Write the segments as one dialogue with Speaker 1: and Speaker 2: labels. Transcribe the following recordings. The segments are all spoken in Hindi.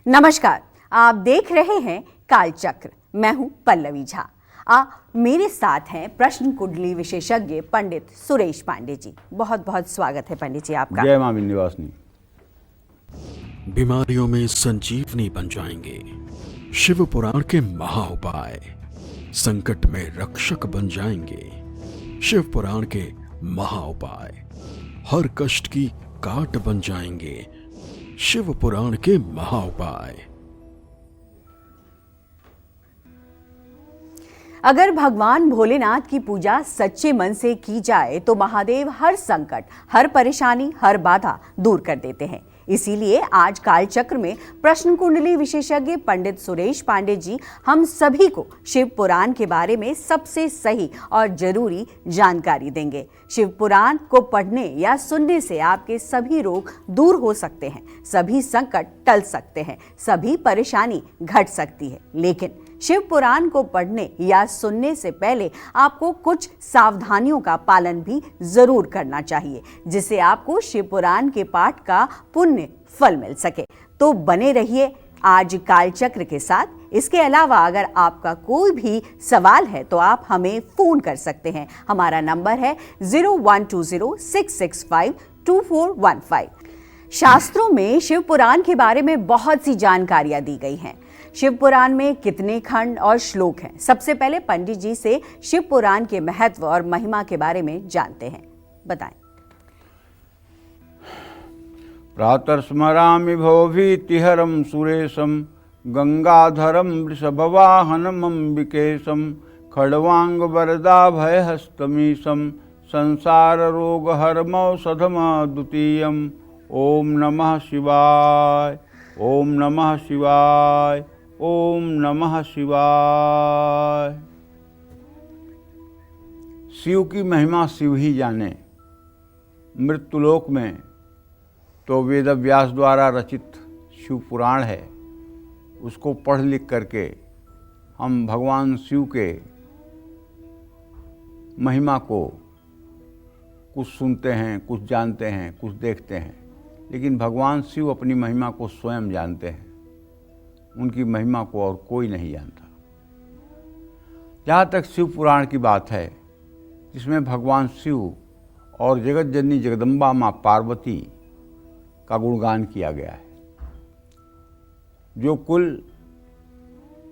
Speaker 1: नमस्कार, आप देख रहे हैं कालचक्र। मैं हूं पल्लवी झा। मेरे साथ हैं प्रश्न कुंडली विशेषज्ञ पंडित सुरेश पांडे जी। बहुत बहुत स्वागत है पंडित जी आपका।
Speaker 2: जय मां विंध्यवासिनी।
Speaker 3: बीमारियों में संजीवनी बन जाएंगे शिव पुराण के महा उपाय, संकट में रक्षक बन जाएंगे शिव पुराण के महा उपाय, हर कष्ट की काट बन जाएंगे शिव पुराण के महा उपाय।
Speaker 1: अगर भगवान भोलेनाथ की पूजा सच्चे मन से की जाए तो महादेव हर संकट, हर परेशानी, हर बाधा दूर कर देते हैं। इसीलिए आज कालचक्र में प्रश्न कुंडली विशेषज्ञ पंडित सुरेश पांडे जी हम सभी को शिव पुराण के बारे में सबसे सही और जरूरी जानकारी देंगे। शिव पुराण को पढ़ने या सुनने से आपके सभी रोग दूर हो सकते हैं, सभी संकट टल सकते हैं, सभी परेशानी घट सकती है। लेकिन शिव पुराण को पढ़ने या सुनने से पहले आपको कुछ सावधानियों का पालन भी जरूर करना चाहिए, जिससे आपको शिव पुराण के पाठ का पुण्य फल मिल सके। तो बने रहिए आज कालचक्र के साथ। इसके अलावा अगर आपका कोई भी सवाल है तो आप हमें फोन कर सकते हैं। हमारा नंबर है 0120-665-2415। शास्त्रों में शिव पुराण के बारे में बहुत सी जानकारियां दी गई हैं। शिव पुराण में कितने खंड और श्लोक हैं? सबसे पहले पंडित जी से शिव पुराण के महत्व और महिमा के बारे में जानते हैं, बताएं।
Speaker 2: प्रातर्स्मरामि भवभीतिहरं सुरेशं गंगाधरं वृषभवाहनम् अम्बिकेशं खड्वांगवरदाभयहस्तमीशं संसाररोगहरमौषधमद्वितीयम्। ओम नमः शिवाय, ओम नमः शिवाय, ओम नमः शिवाय। शिव की महिमा शिव ही जाने। मृत्युलोक में तो वेद व्यास द्वारा रचित शिव पुराण है, उसको पढ़ लिख करके हम भगवान शिव के महिमा को कुछ सुनते हैं, कुछ जानते हैं, कुछ देखते हैं, लेकिन भगवान शिव अपनी महिमा को स्वयं जानते हैं। उनकी महिमा को और कोई नहीं जानता। जहाँ तक शिव पुराण की बात है, जिसमें भगवान शिव और जगत जननी जगदम्बा माँ पार्वती का गुणगान किया गया है, जो कुल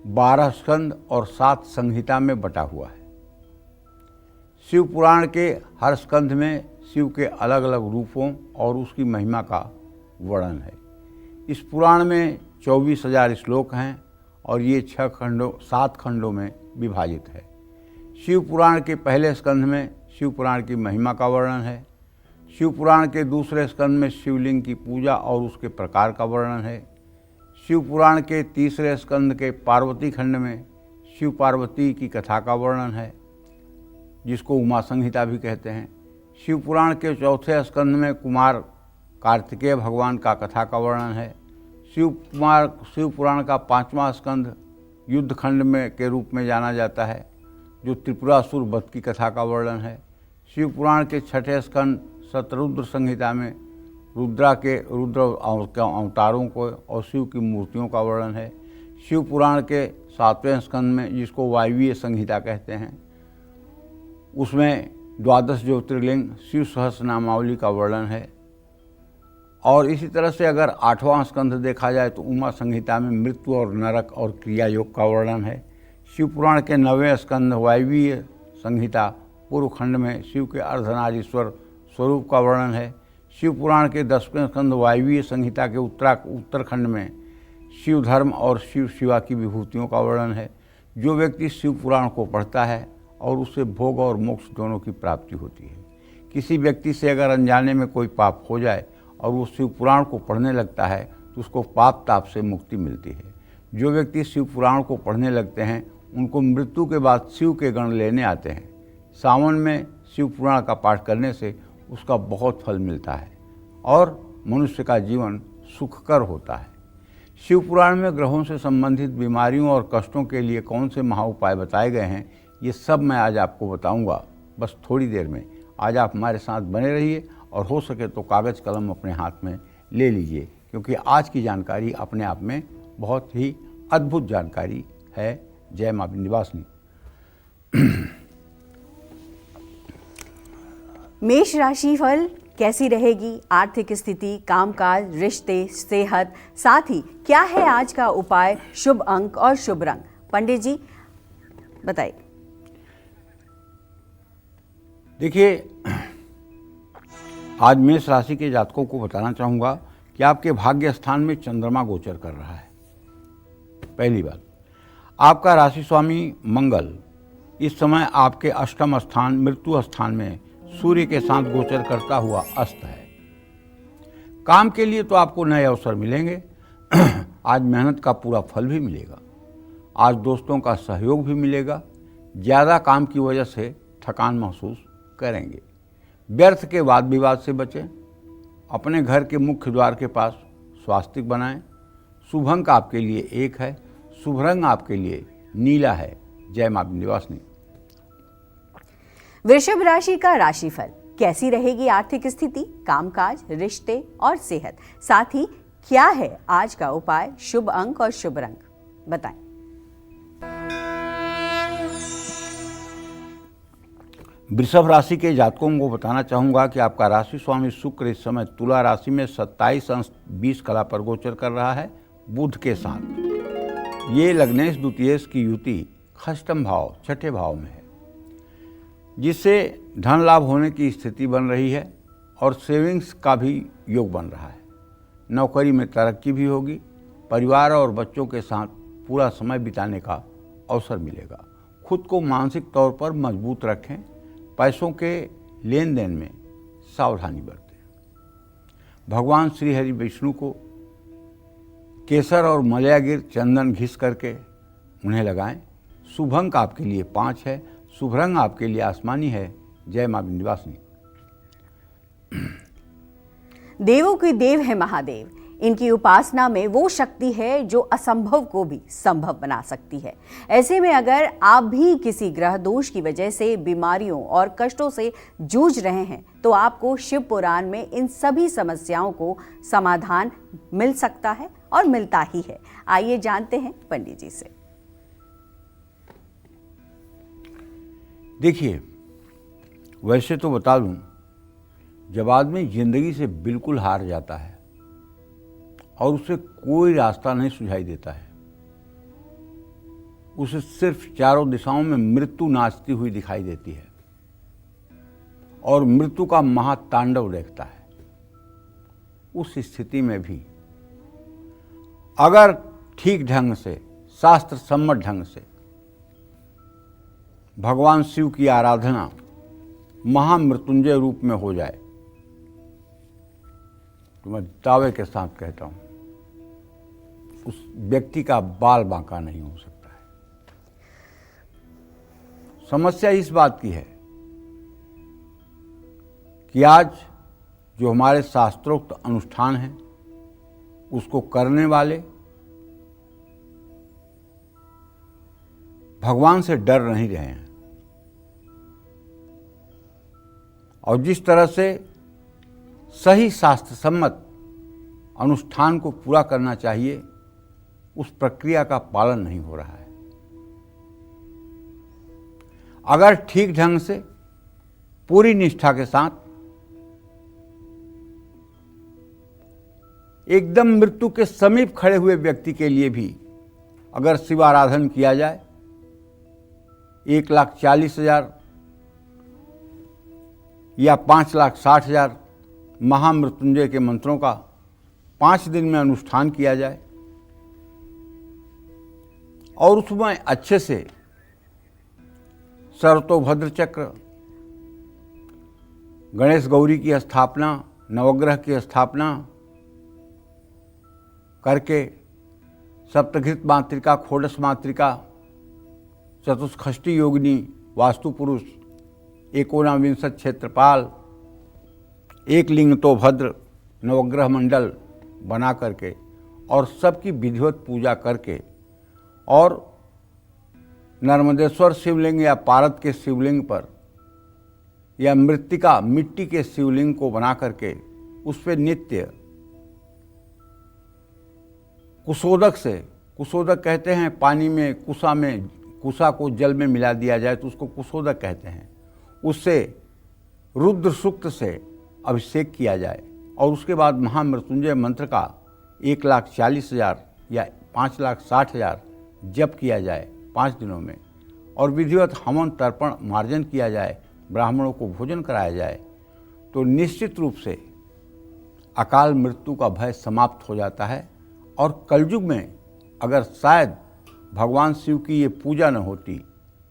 Speaker 2: 12 स्कंद और 7 संहिता में बटा हुआ है। शिव पुराण के हर स्कंध में शिव के अलग अलग रूपों और उसकी महिमा का वर्णन है। इस पुराण में 24,000 श्लोक हैं और ये 7 खंडों में विभाजित है। शिव पुराण के पहले स्कंध में शिव पुराण की महिमा का वर्णन है। शिव पुराण के दूसरे स्कंध में शिवलिंग की पूजा और उसके प्रकार का वर्णन है। शिव पुराण के तीसरे स्कंध के पार्वती खंड में शिव पार्वती की कथा का वर्णन है, जिसको उमा संहिता भी कहते हैं। शिव पुराण के चौथे स्कंध में कुमार कार्तिकेय भगवान का कथा का वर्णन है। शिव पुराण का 5वां स्कंध युद्ध खंड में के रूप में जाना जाता है, जो त्रिपुरासुर वध की कथा का वर्णन है। शिव पुराण के 6ठे स्कंद शतरुद्र संहिता में रुद्र अवतारों को और शिव की मूर्तियों का वर्णन है। शिव पुराण के 7वें स्कंद में, जिसको वायवीय संहिता कहते हैं, उसमें 12 ज्योतिर्लिंग शिव सहस्रनामावली का वर्णन है। और इसी तरह से अगर 8वां स्कंध देखा जाए तो उमा संहिता में मृत्यु और नरक और क्रिया योग का वर्णन है। शिव पुराण के 9वें स्कंध वायवीय संहिता पूर्व खंड में शिव के अर्धनारीश्वर स्वरूप का वर्णन है। शिव पुराण के 10वें स्कंध वायवीय संहिता के उत्तरखंड में शिव धर्म और शिव शिवा की विभूतियों का वर्णन है। जो व्यक्ति शिव पुराण को पढ़ता है और उससे भोग और मोक्ष दोनों की प्राप्ति होती है। किसी व्यक्ति से अगर अनजाने में कोई पाप हो जाए और वो शिव पुराण को पढ़ने लगता है तो उसको पाप ताप से मुक्ति मिलती है। जो व्यक्ति शिव पुराण को पढ़ने लगते हैं उनको मृत्यु के बाद शिव के गण लेने आते हैं। सावन में शिव पुराण का पाठ करने से उसका बहुत फल मिलता है और मनुष्य का जीवन सुखकर होता है। शिव पुराण में ग्रहों से संबंधित बीमारियों और कष्टों के लिए कौन से महा उपाय बताए गए हैं, ये सब मैं आज आपको बताऊंगा, बस थोड़ी देर में। आज आप हमारे साथ बने रहिए और हो सके तो कागज़ कलम अपने हाथ में ले लीजिए, क्योंकि आज की जानकारी अपने आप में बहुत ही अद्भुत जानकारी है। जय मां विंध्यवासिनी।
Speaker 1: मेष राशि फल कैसी रहेगी? आर्थिक स्थिति, कामकाज, रिश्ते, सेहत, साथ ही क्या है आज का उपाय, शुभ अंक और शुभ रंग? पंडित जी बताइए।
Speaker 2: देखिए, आज मेष राशि के जातकों को बताना चाहूँगा कि आपके भाग्य स्थान में चंद्रमा गोचर कर रहा है। पहली बात, आपका राशि स्वामी मंगल इस समय आपके अष्टम स्थान मृत्यु स्थान में सूर्य के साथ गोचर करता हुआ अस्त है। काम के लिए तो आपको नए अवसर मिलेंगे। आज मेहनत का पूरा फल भी मिलेगा। आज दोस्तों का सहयोग भी मिलेगा। ज़्यादा काम की वजह से थकान महसूस करेंगे। व्यर्थ के वाद विवाद से बचें। अपने घर के मुख्य द्वार के पास स्वास्तिक बनाएं। शुभ अंक आपके लिए 1 है। शुभ रंग आपके लिए नीला है। जय मां विंध्यवासिनी।
Speaker 1: वृषभ राशि का राशिफल कैसी रहेगी? आर्थिक स्थिति, कामकाज, रिश्ते और सेहत, साथ ही क्या है आज का उपाय, शुभ अंक और शुभ रंग? बताएं।
Speaker 2: वृषभ राशि के जातकों को बताना चाहूँगा कि आपका राशि स्वामी शुक्र इस समय तुला राशि में 27 अंश 20 कला पर गोचर कर रहा है बुध के साथ। ये लग्नेश द्वितीयेश की युति षष्ठम भाव छठे भाव में है, जिससे धन लाभ होने की स्थिति बन रही है और सेविंग्स का भी योग बन रहा है। नौकरी में तरक्की भी होगी। परिवार और बच्चों के साथ पूरा समय बिताने का अवसर मिलेगा। खुद को मानसिक तौर पर मजबूत रखें। पैसों के लेन देन में सावधानी बरतें। भगवान श्री हरि विष्णु को केसर और मलयागिर चंदन घिस करके उन्हें लगाएं। शुभ अंक आपके लिए 5 है। शुभ रंग आपके लिए आसमानी है। जय मां विंध्यवासिनी।
Speaker 1: देवों के देव है महादेव। इनकी उपासना में वो शक्ति है जो असंभव को भी संभव बना सकती है। ऐसे में अगर आप भी किसी ग्रह दोष की वजह से बीमारियों और कष्टों से जूझ रहे हैं तो आपको शिव पुराण में इन सभी समस्याओं को समाधान मिल सकता है और मिलता ही है। आइए जानते हैं पंडित जी से।
Speaker 2: देखिए, वैसे तो बता दूं, जब आदमी जिंदगी से बिल्कुल हार जाता है और उसे कोई रास्ता नहीं सुझाई देता है, उसे सिर्फ चारों दिशाओं में मृत्यु नाचती हुई दिखाई देती है और मृत्यु का महातांडव देखता है, उस स्थिति में भी अगर ठीक ढंग से, शास्त्र सम्मत ढंग से भगवान शिव की आराधना महामृत्युंजय रूप में हो जाए तो मैं दावे के साथ कहता हूं, उस व्यक्ति का बाल बांका नहीं हो सकता है। समस्या इस बात की है कि आज जो हमारे शास्त्रोक्त अनुष्ठान हैं उसको करने वाले भगवान से डर नहीं रहे हैं और जिस तरह से सही शास्त्र सम्मत अनुष्ठान को पूरा करना चाहिए उस प्रक्रिया का पालन नहीं हो रहा है। अगर ठीक ढंग से पूरी निष्ठा के साथ एकदम मृत्यु के समीप खड़े हुए व्यक्ति के लिए भी अगर शिव आराधन किया जाए, 1,40,000 या 5,60,000 महामृत्युंजय के मंत्रों का 5 दिन में अनुष्ठान किया जाए और उसमें अच्छे से सर्वतोभद्र चक्र, गणेश गौरी की स्थापना, नवग्रह की स्थापना करके सप्तघृत मातृका, खोडस मातृका, चतुष्षष्ठी योगिनी, वास्तु पुरुष, एकोनविंशत क्षेत्रपाल, एक लिंग तो भद्र, नवग्रह मंडल बना करके और सबकी विधिवत पूजा करके और नर्मदेश्वर शिवलिंग या पारद के शिवलिंग पर या मृत्तिका मिट्टी के शिवलिंग को बना करके उस पर नित्य कुशोदक से, कुशोदक कहते हैं पानी में कुशा को जल में मिला दिया जाए तो उसको कुशोदक कहते हैं, उससे रुद्र सूक्त से अभिषेक किया जाए और उसके बाद महामृत्युंजय मंत्र का 1,40,000 या 5,60,000 जप किया जाए 5 दिनों में और विधिवत हवन तर्पण मार्जन किया जाए, ब्राह्मणों को भोजन कराया जाए तो निश्चित रूप से अकाल मृत्यु का भय समाप्त हो जाता है। और कलयुग में अगर शायद भगवान शिव की ये पूजा न होती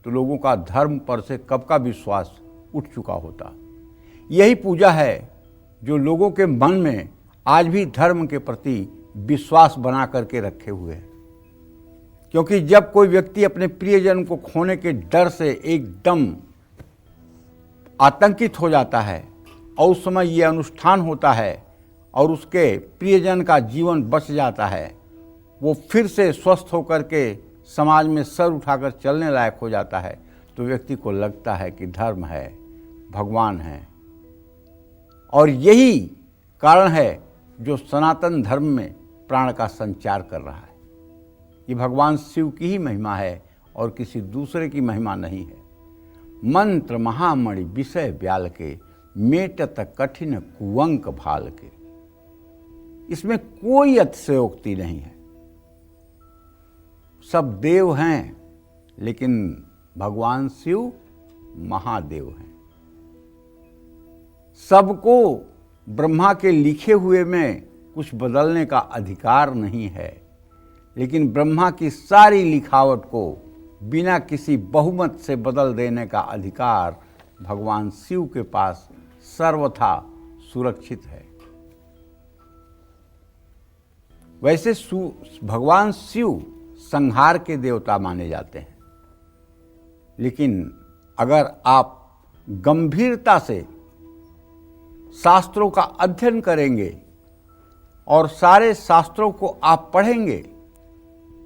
Speaker 2: तो लोगों का धर्म पर से कब का विश्वास उठ चुका होता। यही पूजा है जो लोगों के मन में आज भी धर्म के प्रति विश्वास बना करके रखे हुए हैं, क्योंकि जब कोई व्यक्ति अपने प्रियजन को खोने के डर से एकदम आतंकित हो जाता है और उस समय ये अनुष्ठान होता है और उसके प्रियजन का जीवन बच जाता है, वो फिर से स्वस्थ होकर के समाज में सर उठाकर चलने लायक हो जाता है, तो व्यक्ति को लगता है कि धर्म है, भगवान है। और यही कारण है जो सनातन धर्म में प्राण का संचार कर रहा है। ये भगवान शिव की ही महिमा है और किसी दूसरे की महिमा नहीं है। मंत्र महामणि विषय ब्याल के, मेटत कठिन कुवंक भाल के। इसमें कोई अतिशयोक्ति नहीं है। सब देव हैं लेकिन भगवान शिव महादेव हैं। सबको ब्रह्मा के लिखे हुए में कुछ बदलने का अधिकार नहीं है, लेकिन ब्रह्मा की सारी लिखावट को बिना किसी बहुमत से बदल देने का अधिकार भगवान शिव के पास सर्वथा सुरक्षित है। वैसे भगवान शिव संहार के देवता माने जाते हैं, लेकिन अगर आप गंभीरता से शास्त्रों का अध्ययन करेंगे और सारे शास्त्रों को आप पढ़ेंगे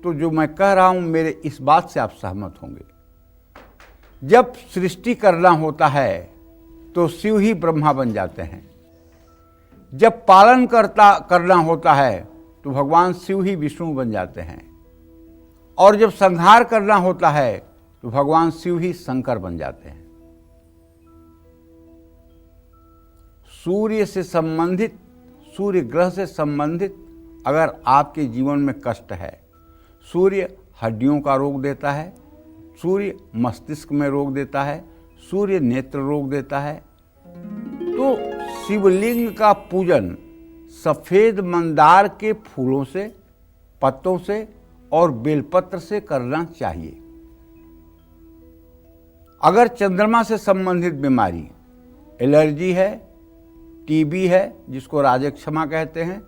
Speaker 2: तो जो मैं कह रहा हूं मेरे इस बात से आप सहमत होंगे। जब सृष्टि करना होता है तो शिव ही ब्रह्मा बन जाते हैं। जब पालन करना होता है तो भगवान शिव ही विष्णु बन जाते हैं। और जब संहार करना होता है तो भगवान शिव ही शंकर बन जाते हैं। सूर्य से संबंधित, सूर्य ग्रह से संबंधित अगर आपके जीवन में कष्ट है, सूर्य हड्डियों का रोग देता है, सूर्य मस्तिष्क में रोग देता है, सूर्य नेत्र रोग देता है, तो शिवलिंग का पूजन सफेद मंदार के फूलों से, पत्तों से और बेलपत्र से करना चाहिए। अगर चंद्रमा से संबंधित बीमारी, एलर्जी है, टीबी है जिसको राजक्षमा कहते हैं,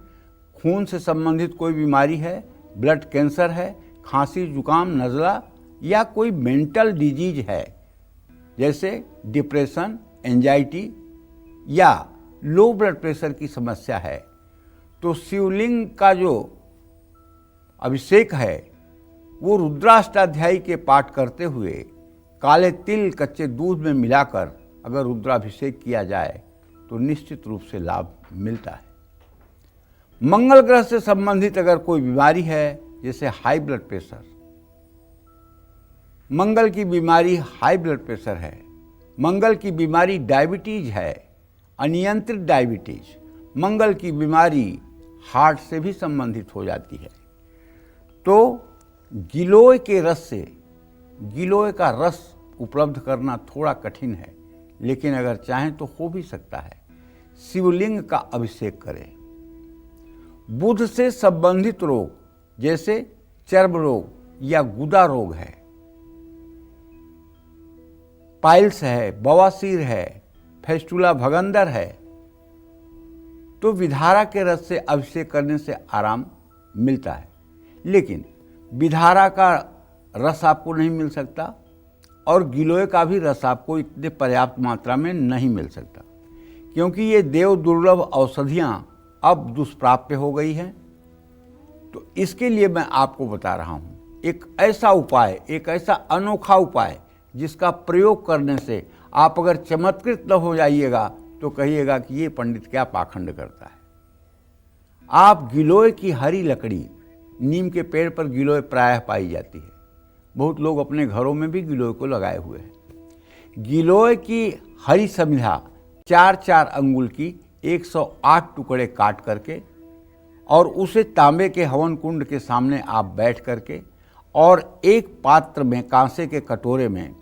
Speaker 2: खून से संबंधित कोई बीमारी है, ब्लड कैंसर है, खांसी जुकाम नज़ला या कोई मेंटल डिजीज है जैसे डिप्रेशन, एंजाइटी या लो ब्लड प्रेशर की समस्या है, तो शिवलिंग का जो अभिषेक है वो रुद्राष्टाध्यायी के पाठ करते हुए काले तिल कच्चे दूध में मिलाकर अगर रुद्राभिषेक किया जाए तो निश्चित रूप से लाभ मिलता है। मंगल ग्रह से संबंधित अगर कोई बीमारी है जैसे हाई ब्लड प्रेशर, मंगल की बीमारी हाई ब्लड प्रेशर है, मंगल की बीमारी डायबिटीज है, अनियंत्रित डायबिटीज, मंगल की बीमारी हार्ट से भी संबंधित हो जाती है, तो गिलोय के रस से, गिलोय का रस उपलब्ध करना थोड़ा कठिन है, लेकिन अगर चाहें तो हो भी सकता है। शिवलिंग का अभिषेक करें। बुध से संबंधित रोग जैसे चर्म रोग या गुदा रोग है, पाइल्स है, बवासीर है, फेस्टुला भगंदर है, तो विधारा के रस से अभिषेक करने से आराम मिलता है। लेकिन विधारा का रस आपको नहीं मिल सकता और गिलोय का भी रस आपको इतने पर्याप्त मात्रा में नहीं मिल सकता, क्योंकि ये देव दुर्लभ औषधियाँ अब दुष्प्राप्य हो गई हैं। तो इसके लिए मैं आपको बता रहा हूँ एक ऐसा उपाय, एक ऐसा अनोखा उपाय जिसका प्रयोग करने से आप अगर चमत्कृत न हो जाइएगा तो कहिएगा कि ये पंडित क्या पाखंड करता है। आप गिलोय की हरी लकड़ी नीम के पेड़ पर गिलोय प्रायः पाई जाती है। बहुत लोग अपने घरों में भी गिलोय को लगाए हुए हैं। गिलोय की हरी समिधा 4-4 अंगुल की 108 टुकड़े काट करके और उसे तांबे के हवन कुंड के सामने आप बैठ करके और एक पात्र में, कांसे के कटोरे में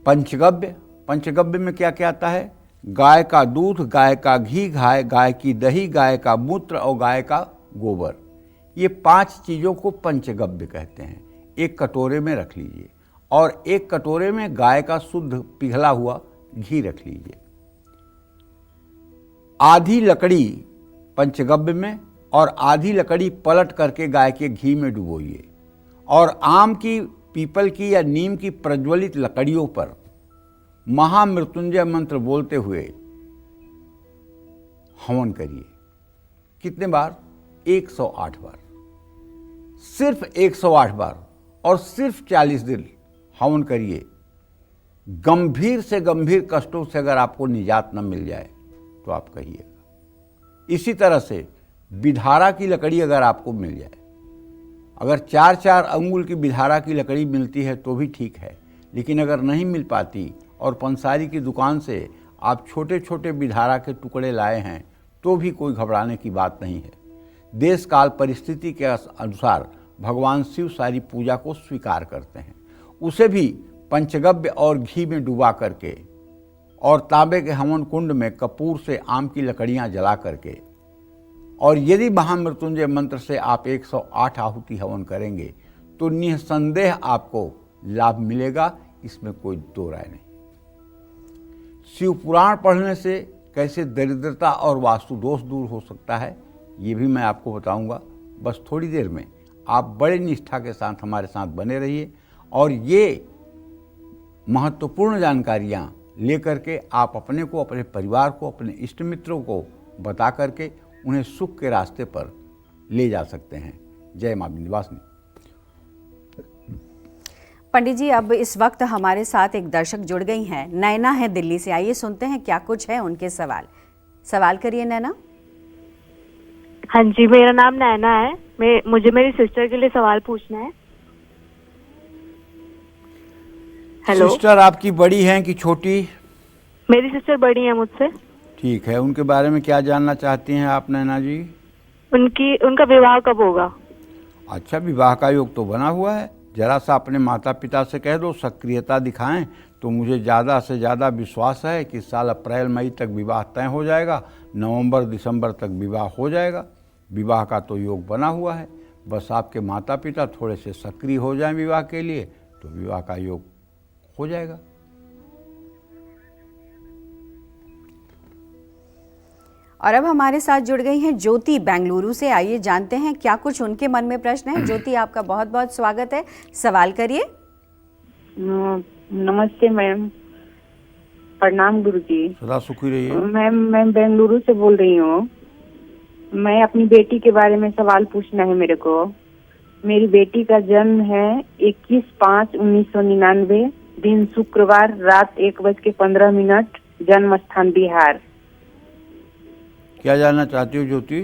Speaker 2: पंचगव्य में क्या क्या आता है? गाय का दूध, गाय का घी, गाय की दही, गाय का मूत्र और गाय का गोबर। ये 5 चीज़ों को पंचगव्य कहते हैं। एक कटोरे में रख लीजिए और एक कटोरे में गाय का शुद्ध पिघला हुआ घी रख लीजिए। आधी लकड़ी पंचगव्य में और आधी लकड़ी पलट करके गाय के घी में डुबोइए और आम की, पीपल की या नीम की प्रज्वलित लकड़ियों पर महामृत्युंजय मंत्र बोलते हुए हवन करिए। कितने बार? 108 बार। सिर्फ 108 बार और सिर्फ 40 दिन हवन करिए। गंभीर से गंभीर कष्टों से अगर आपको निजात न मिल जाए तो आप कहिएगा। इसी तरह से बिधारा की लकड़ी अगर आपको मिल जाए, अगर 4-4 अंगुल की बिधारा की लकड़ी मिलती है तो भी ठीक है, लेकिन अगर नहीं मिल पाती और पंसारी की दुकान से आप छोटे छोटे बिधारा के टुकड़े लाए हैं तो भी कोई घबराने की बात नहीं है। देश काल परिस्थिति के अनुसार भगवान शिव सारी पूजा को स्वीकार करते हैं। उसे भी पंचगव्य और घी में डुबा करके और तांबे के हवन कुंड में कपूर से आम की लकड़ियां जला करके, और यदि महामृत्युंजय मंत्र से आप 108 आहुति हवन करेंगे तो निसंदेह आपको लाभ मिलेगा, इसमें कोई दो राय नहीं। शिव पुराण पढ़ने से कैसे दरिद्रता और वास्तु दोष दूर हो सकता है ये भी मैं आपको बताऊंगा। बस थोड़ी देर में आप बड़े निष्ठा के साथ हमारे साथ बने रहिए और ये महत्वपूर्ण जानकारियां लेकर के आप अपने को, अपने परिवार को, अपने इष्ट मित्रों को बता करके उन्हें सुख के रास्ते पर ले जा सकते हैं। जय मां विंध्यवासिनी।
Speaker 1: पंडित जी, अब इस वक्त हमारे साथ एक दर्शक जुड़ गई हैं। नैना है दिल्ली से। आइए सुनते हैं क्या कुछ है उनके सवाल करिए नैना।
Speaker 4: हाँ जी, मेरा नाम नैना है। मुझे मेरी सिस्टर के लिए सवाल पूछना है। हेलो।
Speaker 2: सिस्टर आपकी बड़ी हैं कि छोटी?
Speaker 4: मेरी सिस्टर बड़ी है मुझसे।
Speaker 2: ठीक है, उनके बारे में क्या जानना चाहती हैं आप नैना जी?
Speaker 4: उनका विवाह कब होगा?
Speaker 2: अच्छा, विवाह का योग तो बना हुआ है। जरा सा अपने माता पिता से कह दो, सक्रियता दिखाएं तो मुझे ज़्यादा से ज़्यादा विश्वास है कि इस साल अप्रैल मई तक विवाह तय हो जाएगा, नवंबर दिसंबर तक विवाह हो जाएगा। विवाह का तो योग बना हुआ है, बस आपके माता पिता थोड़े से सक्रिय हो जाएं विवाह के लिए तो विवाह का योग हो जाएगा।
Speaker 1: और अब हमारे साथ जुड़ गई हैं ज्योति बेंगलुरु से। आइए जानते हैं क्या कुछ उनके मन में प्रश्न है। ज्योति, आपका बहुत बहुत स्वागत है, सवाल करिए।
Speaker 5: नमस्ते मैम, प्रणाम गुरुजी।
Speaker 2: सदा सुखी रहिए।
Speaker 5: मैम, मैं बेंगलुरु से बोल रही हूँ। मैं अपनी बेटी के बारे में सवाल पूछना है मेरे को। मेरी बेटी का जन्म है 21/5/1999, दिन शुक्रवार, रात 1:15, जन्म स्थान बिहार।
Speaker 2: क्या जानना चाहती हो ज्योति?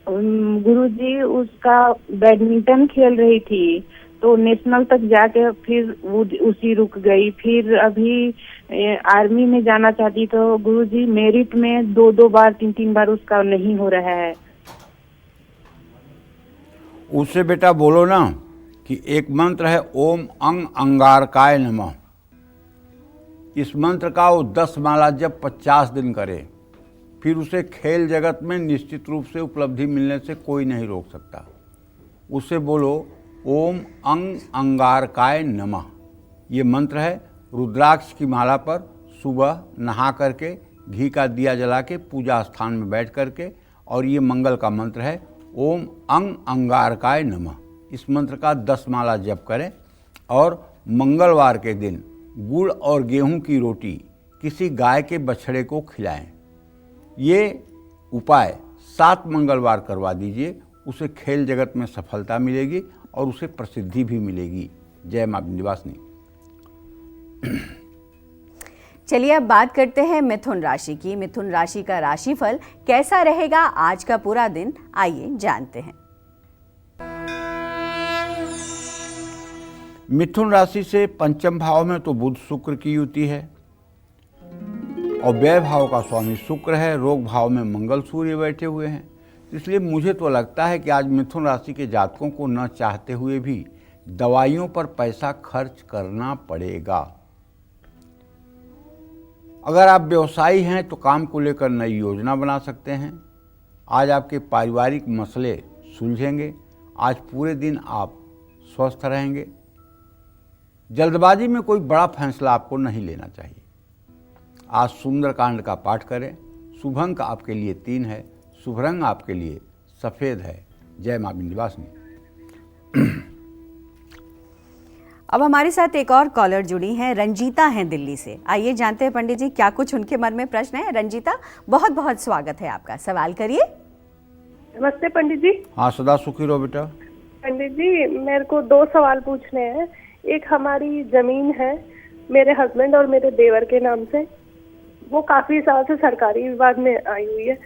Speaker 5: गुरुजी, उसका बैडमिंटन खेल रही थी तो नेशनल तक जाके फिर वो उसी रुक गई। फिर अभी आर्मी में जाना चाहती तो गुरुजी मेरिट में 2 बार 3 बार उसका नहीं हो रहा है।
Speaker 2: उससे बेटा बोलो ना कि एक मंत्र है ओम अंग अंगारकाय नमः। इस मंत्र का वो 10 माला जब 50 दिन करे, फिर उसे खेल जगत में निश्चित रूप से उपलब्धि मिलने से कोई नहीं रोक सकता। उससे बोलो ओम अंग अंगारकाय नमः। ये मंत्र है। रुद्राक्ष की माला पर सुबह नहा करके घी का दिया जला के पूजा स्थान में बैठ करके, और ये मंगल का मंत्र है ओम अंग अंगारकाय नमः। इस मंत्र का 10 माला जप करें और मंगलवार के दिन गुड़ और गेहूं की रोटी किसी गाय के बछड़े को खिलाएं। ये उपाय 7 मंगलवार करवा दीजिए, उसे खेल जगत में सफलता मिलेगी और उसे प्रसिद्धि भी मिलेगी। जय मां विंध्यवासिनी।
Speaker 1: चलिए अब बात करते हैं मिथुन राशि की। मिथुन राशि का राशिफल कैसा रहेगा आज का पूरा दिन, आइए जानते हैं।
Speaker 2: मिथुन राशि से पंचम भाव में तो बुध शुक्र की युति है और व्यय भाव का स्वामी शुक्र है, रोग भाव में मंगल सूर्य बैठे हुए हैं। इसलिए मुझे तो लगता है कि आज मिथुन राशि के जातकों को न चाहते हुए भी दवाइयों पर पैसा खर्च करना पड़ेगा। अगर आप व्यवसायी हैं तो काम को लेकर नई योजना बना सकते हैं। आज आपके पारिवारिक मसले सुलझेंगे। आज पूरे दिन आप स्वस्थ रहेंगे। जल्दबाजी में कोई बड़ा फैसला आपको नहीं लेना चाहिए। आज सुंदरकांड का पाठ करें। शुभ अंक आपके लिए 3 है। शुभ रंग आपके लिए सफ़ेद है। जय मां विंध्यवासिनी।
Speaker 1: अब हमारे साथ एक और कॉलर जुड़ी हैं, रंजीता हैं दिल्ली से। आइए जानते हैं पंडित जी क्या कुछ उनके मन में प्रश्न है। रंजीता, बहुत बहुत स्वागत है आपका, सवाल करिए।
Speaker 6: नमस्ते पंडित जी।
Speaker 2: हाँ, सदा सुखी रहो बेटा।
Speaker 6: पंडित जी, मेरे को 2 सवाल पूछने हैं। एक, हमारी जमीन है मेरे हस्बैंड और मेरे देवर के नाम से, वो काफी साल से सरकारी विवाद में आई हुई है।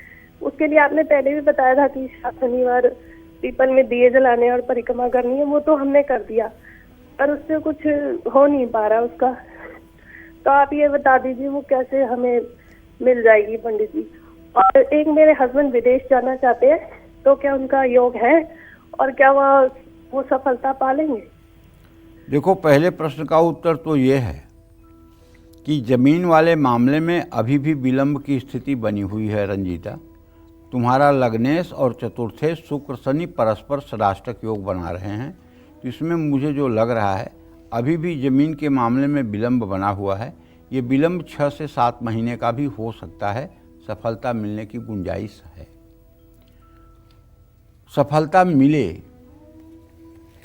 Speaker 6: उसके लिए आपने पहले भी बताया था कि शनिवार पीपल में दिए जलाने और परिक्रमा करनी है, वो तो हमने कर दिया, पर उससे कुछ हो नहीं पा रहा उसका। तो आप ये बता दीजिए वो कैसे हमें मिल जाएगी पंडित जी। और एक, मेरे हस्बैंड विदेश जाना चाहते हैं, तो क्या उनका योग है और क्या वो सफलता पा लेंगे?
Speaker 2: देखो, पहले प्रश्न का उत्तर तो ये है कि जमीन वाले मामले में अभी भी विलंब की स्थिति बनी हुई है। रंजीता, तुम्हारा लग्नेश और चतुर्थेश शुक्र शनि परस्पर षडाष्टक योग बना रहे हैं। तो इसमें मुझे जो लग रहा है अभी भी ज़मीन के मामले में विलंब बना हुआ है। ये विलंब 6 से 7 महीने का भी हो सकता है। सफलता मिलने की गुंजाइश है। सफलता मिले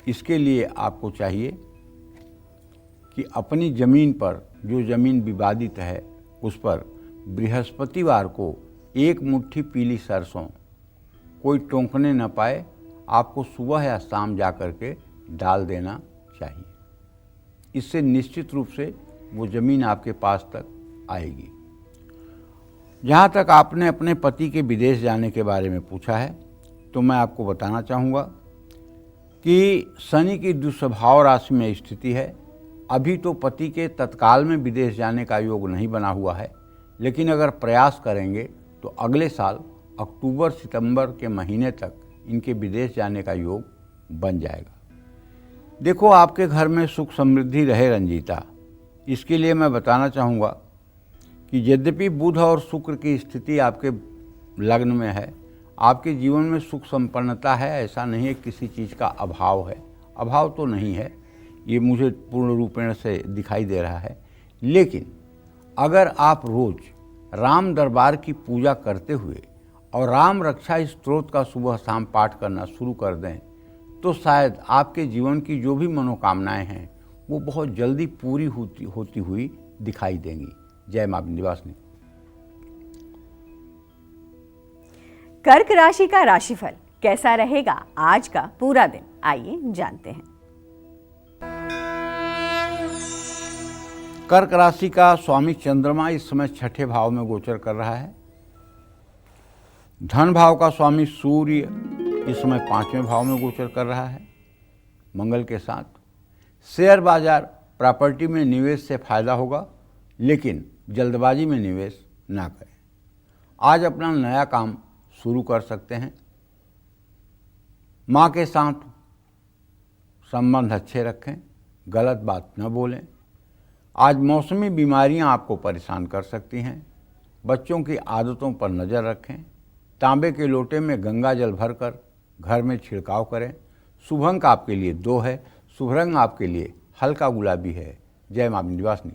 Speaker 2: इसके लिए आपको चाहिए कि अपनी ज़मीन पर, जो ज़मीन विवादित है, उस पर बृहस्पतिवार को 1 मुट्ठी पीली सरसों, कोई टोंकने न पाए, आपको सुबह या शाम जा कर के डाल देना चाहिए। इससे निश्चित रूप से वो ज़मीन आपके पास तक आएगी। जहाँ तक आपने अपने पति के विदेश जाने के बारे में पूछा है, तो मैं आपको बताना चाहूँगा कि शनि की दुस्वभाव राशि में स्थिति है। अभी तो पति के तत्काल में विदेश जाने का योग नहीं बना हुआ है, लेकिन अगर प्रयास करेंगे तो अगले साल अक्टूबर सितंबर के महीने तक इनके विदेश जाने का योग बन जाएगा। देखो, आपके घर में सुख समृद्धि रहे रंजीता, इसके लिए मैं बताना चाहूँगा कि यद्यपि बुध और शुक्र की स्थिति आपके लग्न में है, आपके जीवन में सुख संपन्नता है। ऐसा नहीं है किसी चीज़ का अभाव है, अभाव तो नहीं है, ये मुझे पूर्ण रूपेण से दिखाई दे रहा है। लेकिन अगर आप रोज़ राम दरबार की पूजा करते हुए और राम रक्षा स्तोत्र का सुबह शाम पाठ करना शुरू कर दें, तो शायद आपके जीवन की जो भी मनोकामनाएं हैं वो बहुत जल्दी पूरी होती हुई दिखाई देंगी। जय मां विंध्यवासिनी।
Speaker 1: कर्क राशि का राशिफल कैसा रहेगा आज का पूरा दिन, आइए जानते हैं।
Speaker 2: कर्क राशि का स्वामी चंद्रमा इस समय 6ठे भाव में गोचर कर रहा है। धन भाव का स्वामी सूर्य इस समय 5वें भाव में गोचर कर रहा है मंगल के साथ। शेयर बाजार, प्रॉपर्टी में निवेश से फायदा होगा, लेकिन जल्दबाजी में निवेश ना करें। आज अपना नया काम शुरू कर सकते हैं। माँ के साथ संबंध अच्छे रखें, गलत बात न बोलें। आज मौसमी बीमारियां आपको परेशान कर सकती हैं। बच्चों की आदतों पर नज़र रखें। तांबे के लोटे में गंगा जल भरकर घर में छिड़काव करें। शुभ अंक आपके लिए 2 है। शुभ रंग आपके लिए हल्का गुलाबी है। जय मां विंध्यवासिनी।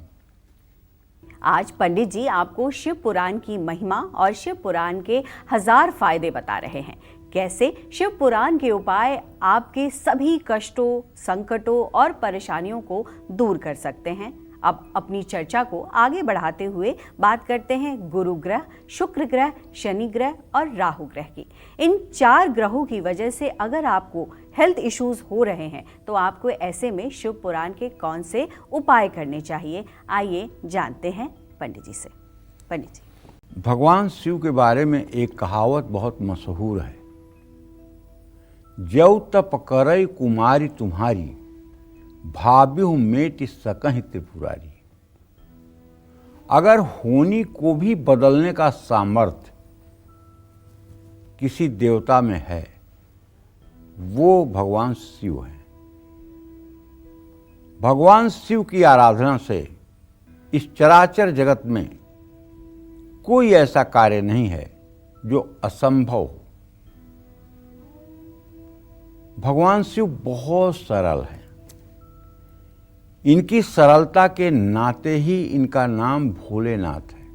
Speaker 1: आज पंडित जी आपको शिव पुराण की महिमा और शिव पुराण के 1000 फायदे बता रहे हैं। कैसे शिव पुराण के उपाय आपके सभी कष्टों, संकटों और परेशानियों को दूर कर सकते हैं। अब अपनी चर्चा को आगे बढ़ाते हुए बात करते हैं गुरु ग्रह, शुक्र ग्रह, शनि ग्रह और राहु ग्रह की। इन 4 ग्रहों की वजह से अगर आपको हेल्थ इश्यूज हो रहे हैं तो आपको ऐसे में शिव पुराण के कौन से उपाय करने चाहिए, आइए जानते हैं पंडित जी से। पंडित जी,
Speaker 2: भगवान शिव के बारे में एक कहावत बहुत मशहूर है, जौ तप करई कुमारी तुम्हारी, भाव्यु मेट सकहि त्रिपुरारी। अगर होनी को भी बदलने का सामर्थ्य किसी देवता में है, वो भगवान शिव है। भगवान शिव की आराधना से इस चराचर जगत में कोई ऐसा कार्य नहीं है जो असंभव हो। भगवान शिव बहुत सरल है। इनकी सरलता के नाते ही इनका नाम भोलेनाथ है।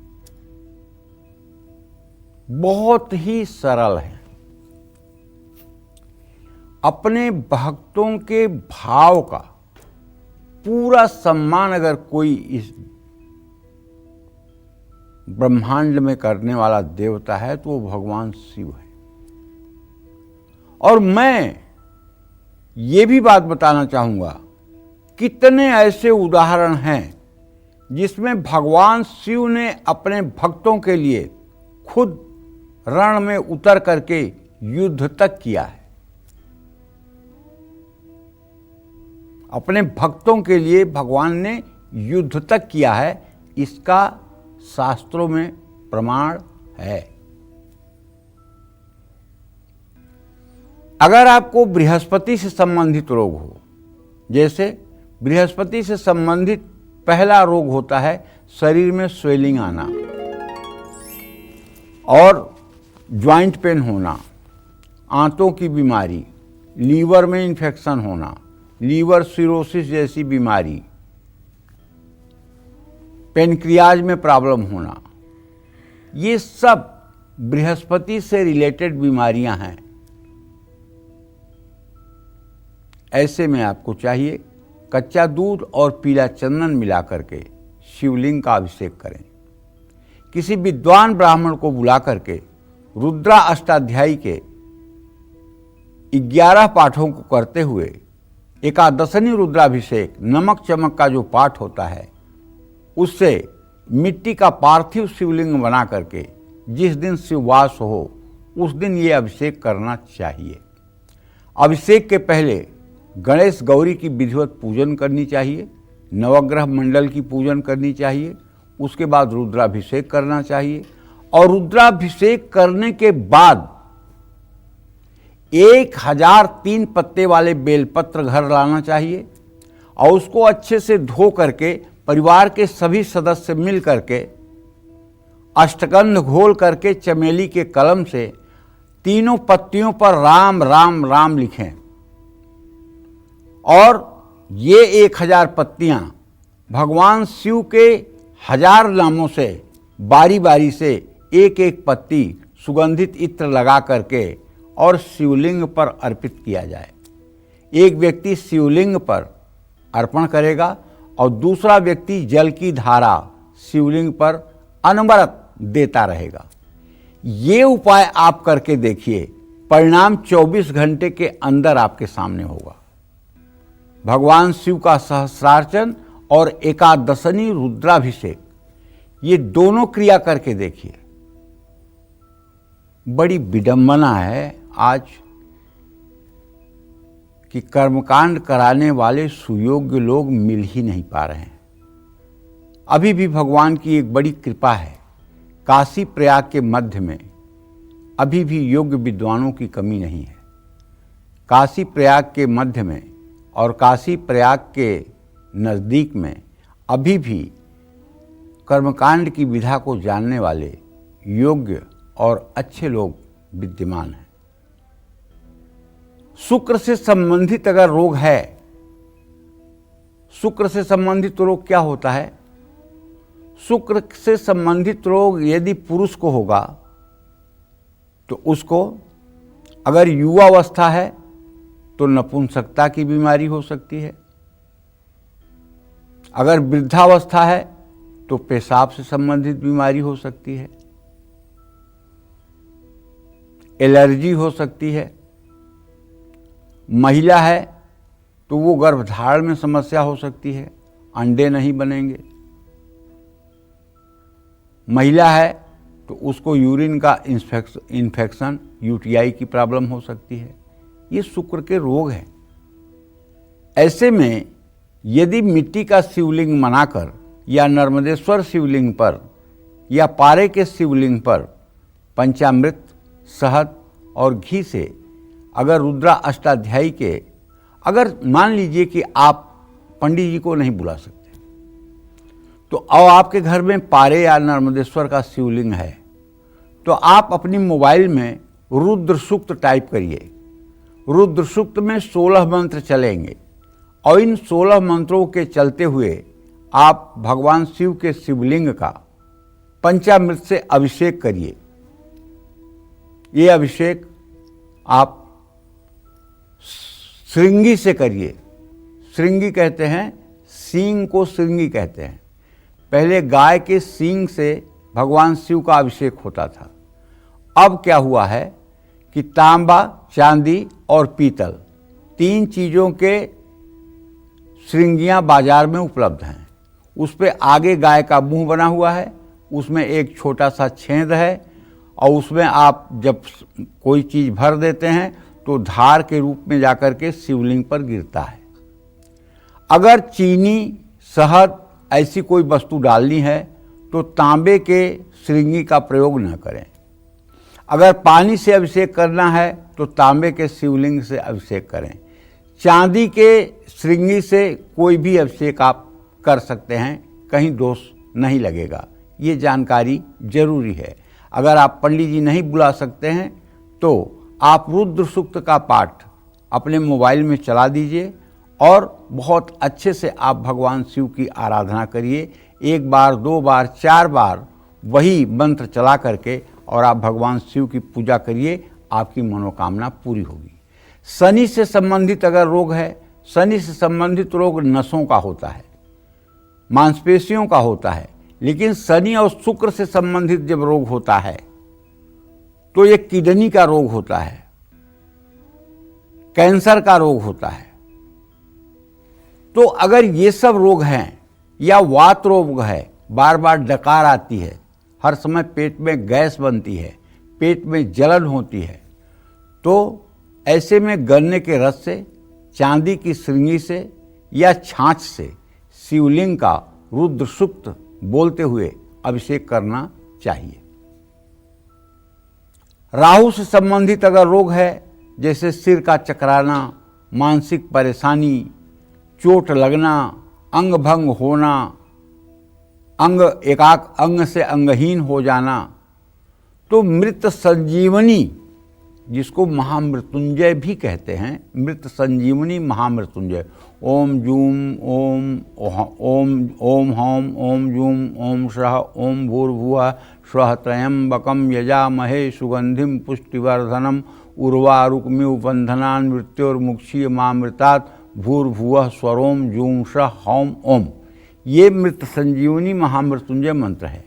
Speaker 2: बहुत ही सरल है। अपने भक्तों के भाव का पूरा सम्मान अगर कोई इस ब्रह्मांड में करने वाला देवता है तो वो भगवान शिव है। और मैं ये भी बात बताना चाहूंगा, कितने ऐसे उदाहरण हैं जिसमें भगवान शिव ने अपने भक्तों के लिए खुद रण में उतर करके युद्ध तक किया है। अपने भक्तों के लिए भगवान ने युद्ध तक किया है, इसका शास्त्रों में प्रमाण है। अगर आपको बृहस्पति से संबंधित रोग हो, जैसे बृहस्पति से संबंधित पहला रोग होता है शरीर में स्वेलिंग आना और ज्वाइंट पेन होना, आंतों की बीमारी, लीवर में इन्फेक्शन होना, लीवर सिरोसिस जैसी बीमारी, पेनक्रियाज में प्रॉब्लम होना, ये सब बृहस्पति से रिलेटेड बीमारियां हैं। ऐसे में आपको चाहिए कच्चा दूध और पीला चंदन मिला करके शिवलिंग का अभिषेक करें। किसी विद्वान ब्राह्मण को बुला करके रुद्रा अष्टाध्यायी के 11 पाठों को करते हुए एकादशनी रुद्राभिषेक, नमक चमक का जो पाठ होता है, उससे मिट्टी का पार्थिव शिवलिंग बना करके जिस दिन शिववास हो उस दिन ये अभिषेक करना चाहिए। अभिषेक के पहले गणेश गौरी की विधिवत पूजन करनी चाहिए, नवग्रह मंडल की पूजन करनी चाहिए, उसके बाद रुद्राभिषेक करना चाहिए और रुद्राभिषेक करने के बाद 1003 पत्ते वाले बेलपत्र घर लाना चाहिए और उसको अच्छे से धो करके परिवार के सभी सदस्य मिल करके अष्टगंध घोल करके चमेली के कलम से तीनों पत्तियों पर राम राम राम लिखें और ये 1000 पत्तियां भगवान शिव के 1000 नामों से बारी बारी से एक एक पत्ती सुगंधित इत्र लगा करके और शिवलिंग पर अर्पित किया जाए। एक व्यक्ति शिवलिंग पर अर्पण करेगा और दूसरा व्यक्ति जल की धारा शिवलिंग पर अनवरत देता रहेगा। ये उपाय आप करके देखिए, परिणाम 24 घंटे के अंदर आपके सामने होगा। भगवान शिव का सहस्रार्चन और एकादशनी रुद्राभिषेक, ये दोनों क्रिया करके देखिए। बड़ी विडंबना है आज कि कर्मकांड कराने वाले सुयोग्य लोग मिल ही नहीं पा रहे हैं। अभी भी भगवान की एक बड़ी कृपा है, काशी प्रयाग के मध्य में अभी भी योग्य विद्वानों की कमी नहीं है। काशी प्रयाग के मध्य में और काशी प्रयाग के नज़दीक में अभी भी कर्मकांड की विधा को जानने वाले योग्य और अच्छे लोग विद्यमान हैं। शुक्र से संबंधित अगर रोग है, शुक्र से संबंधित रोग क्या होता है? शुक्र से संबंधित रोग यदि पुरुष को होगा तो उसको अगर युवावस्था है तो नपुंसकता की बीमारी हो सकती है, अगर वृद्धावस्था है तो पेशाब से संबंधित बीमारी हो सकती है, एलर्जी हो सकती है, महिला है तो वो गर्भधारण में समस्या हो सकती है, अंडे नहीं बनेंगे, महिला है तो उसको यूरिन का इन्फेक्शन यूटीआई की प्रॉब्लम हो सकती है। ये शुक्र के रोग हैं। ऐसे में यदि मिट्टी का शिवलिंग बनाकर या नर्मदेश्वर शिवलिंग पर या पारे के शिवलिंग पर पंचामृत, शहद और घी से अगर रुद्रा अष्टाध्यायी के, अगर मान लीजिए कि आप पंडित जी को नहीं बुला सकते, तो अब आपके घर में पारे या नर्मदेश्वर का शिवलिंग है, तो आप अपनी मोबाइल में रुद्र सूक्त टाइप करिए। रुद्र सूक्त में 16 मंत्र चलेंगे और इन 16 मंत्रों के चलते हुए आप भगवान शिव के शिवलिंग का पंचामृत से अभिषेक करिए। ये अभिषेक आप श्रृंगी से करिए। श्रृंगी कहते हैं, सींग को श्रृंगी कहते हैं। पहले गाय के सींग से भगवान शिव का अभिषेक होता था। अब क्या हुआ है कि तांबा, चांदी और पीतल 3 चीज़ों के श्रृंगियाँ बाजार में उपलब्ध हैं। उस पर आगे गाय का मुंह बना हुआ है, उसमें एक छोटा सा छेद है और उसमें आप जब कोई चीज़ भर देते हैं तो धार के रूप में जाकर के शिवलिंग पर गिरता है। अगर चीनी, शहद ऐसी कोई वस्तु डालनी है तो तांबे के श्रृंगी का प्रयोग न करें। अगर पानी से अभिषेक करना है तो तांबे के शिवलिंग से अभिषेक करें। चांदी के श्रृंगी से कोई भी अभिषेक आप कर सकते हैं, कहीं दोष नहीं लगेगा। ये जानकारी जरूरी है। अगर आप पंडित जी नहीं बुला सकते हैं तो आप रुद्र सूक्त का पाठ अपने मोबाइल में चला दीजिए और बहुत अच्छे से आप भगवान शिव की आराधना करिए। 1 बार, 2 बार, 4 बार वही मंत्र चला करके और आप भगवान शिव की पूजा करिए, आपकी मनोकामना पूरी होगी। शनि से संबंधित अगर रोग है, शनि से संबंधित रोग नसों का होता है, मांसपेशियों का होता है, लेकिन शनि और शुक्र से संबंधित जब रोग होता है तो ये किडनी का रोग होता है, कैंसर का रोग होता है। तो अगर ये सब रोग हैं या वात रोग है, बार बार डकार आती है, हर समय पेट में गैस बनती है, पेट में जलन होती है, तो ऐसे में गन्ने के रस से, चांदी की श्रृंगी से या छाछ से शिवलिंग का रुद्र सूक्त बोलते हुए अभिषेक करना चाहिए। राहु से संबंधित अगर रोग है, जैसे सिर का चकराना, मानसिक परेशानी, चोट लगना, अंग भंग होना, एकाक अंग से अंगहीन हो जाना, तो मृत संजीवनी, जिसको महामृत्युंजय भी कहते हैं, मृत संजीवनी महामृत्युंजय, ओम जूम ओम ओम हौम ओम जूम ओम श्रः ओम भूर्भुवः स्वः त्र्यंबकं यजामहे सुगंधिं पुष्टिवर्धनम् उर्वारुकमिव बंधनान् मृत्योर्मुक्षीयमामृतात् भूर्भुवः स्वरोम जूम श्रः हौम ओम। ये मृत संजीवनी महामृत्युंजय मंत्र है।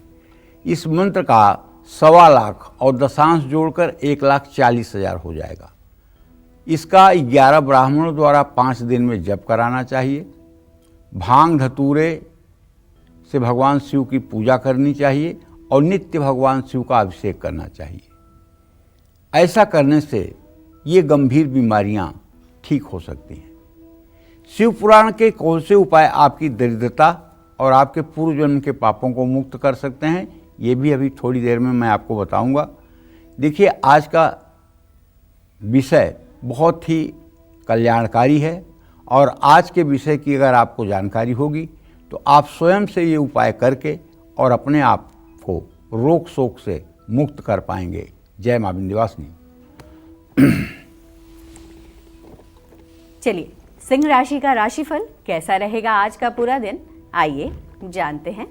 Speaker 2: इस मंत्र का 1.25 लाख और दशांश जोड़कर 1,40,000 हो जाएगा। इसका 11 ब्राह्मणों द्वारा 5 दिन में जप कराना चाहिए। भांग धतूरे से भगवान शिव की पूजा करनी चाहिए और नित्य भगवान शिव का अभिषेक करना चाहिए। ऐसा करने से ये गंभीर बीमारियां ठीक हो सकती हैं। शिव पुराण के कौन से उपाय आपकी दरिद्रता और आपके पूर्व जन्म के पापों को मुक्त कर सकते हैं, ये भी अभी थोड़ी देर में मैं आपको बताऊंगा। देखिए, आज का विषय बहुत ही कल्याणकारी है और आज के विषय की अगर आपको जानकारी होगी तो आप स्वयं से ये उपाय करके और अपने आप को रोग शोक से मुक्त कर पाएंगे। जय मां विंध्यवासिनी।
Speaker 1: चलिए, सिंह राशि का राशिफल कैसा रहेगा आज का पूरा दिन, आइए जानते हैं।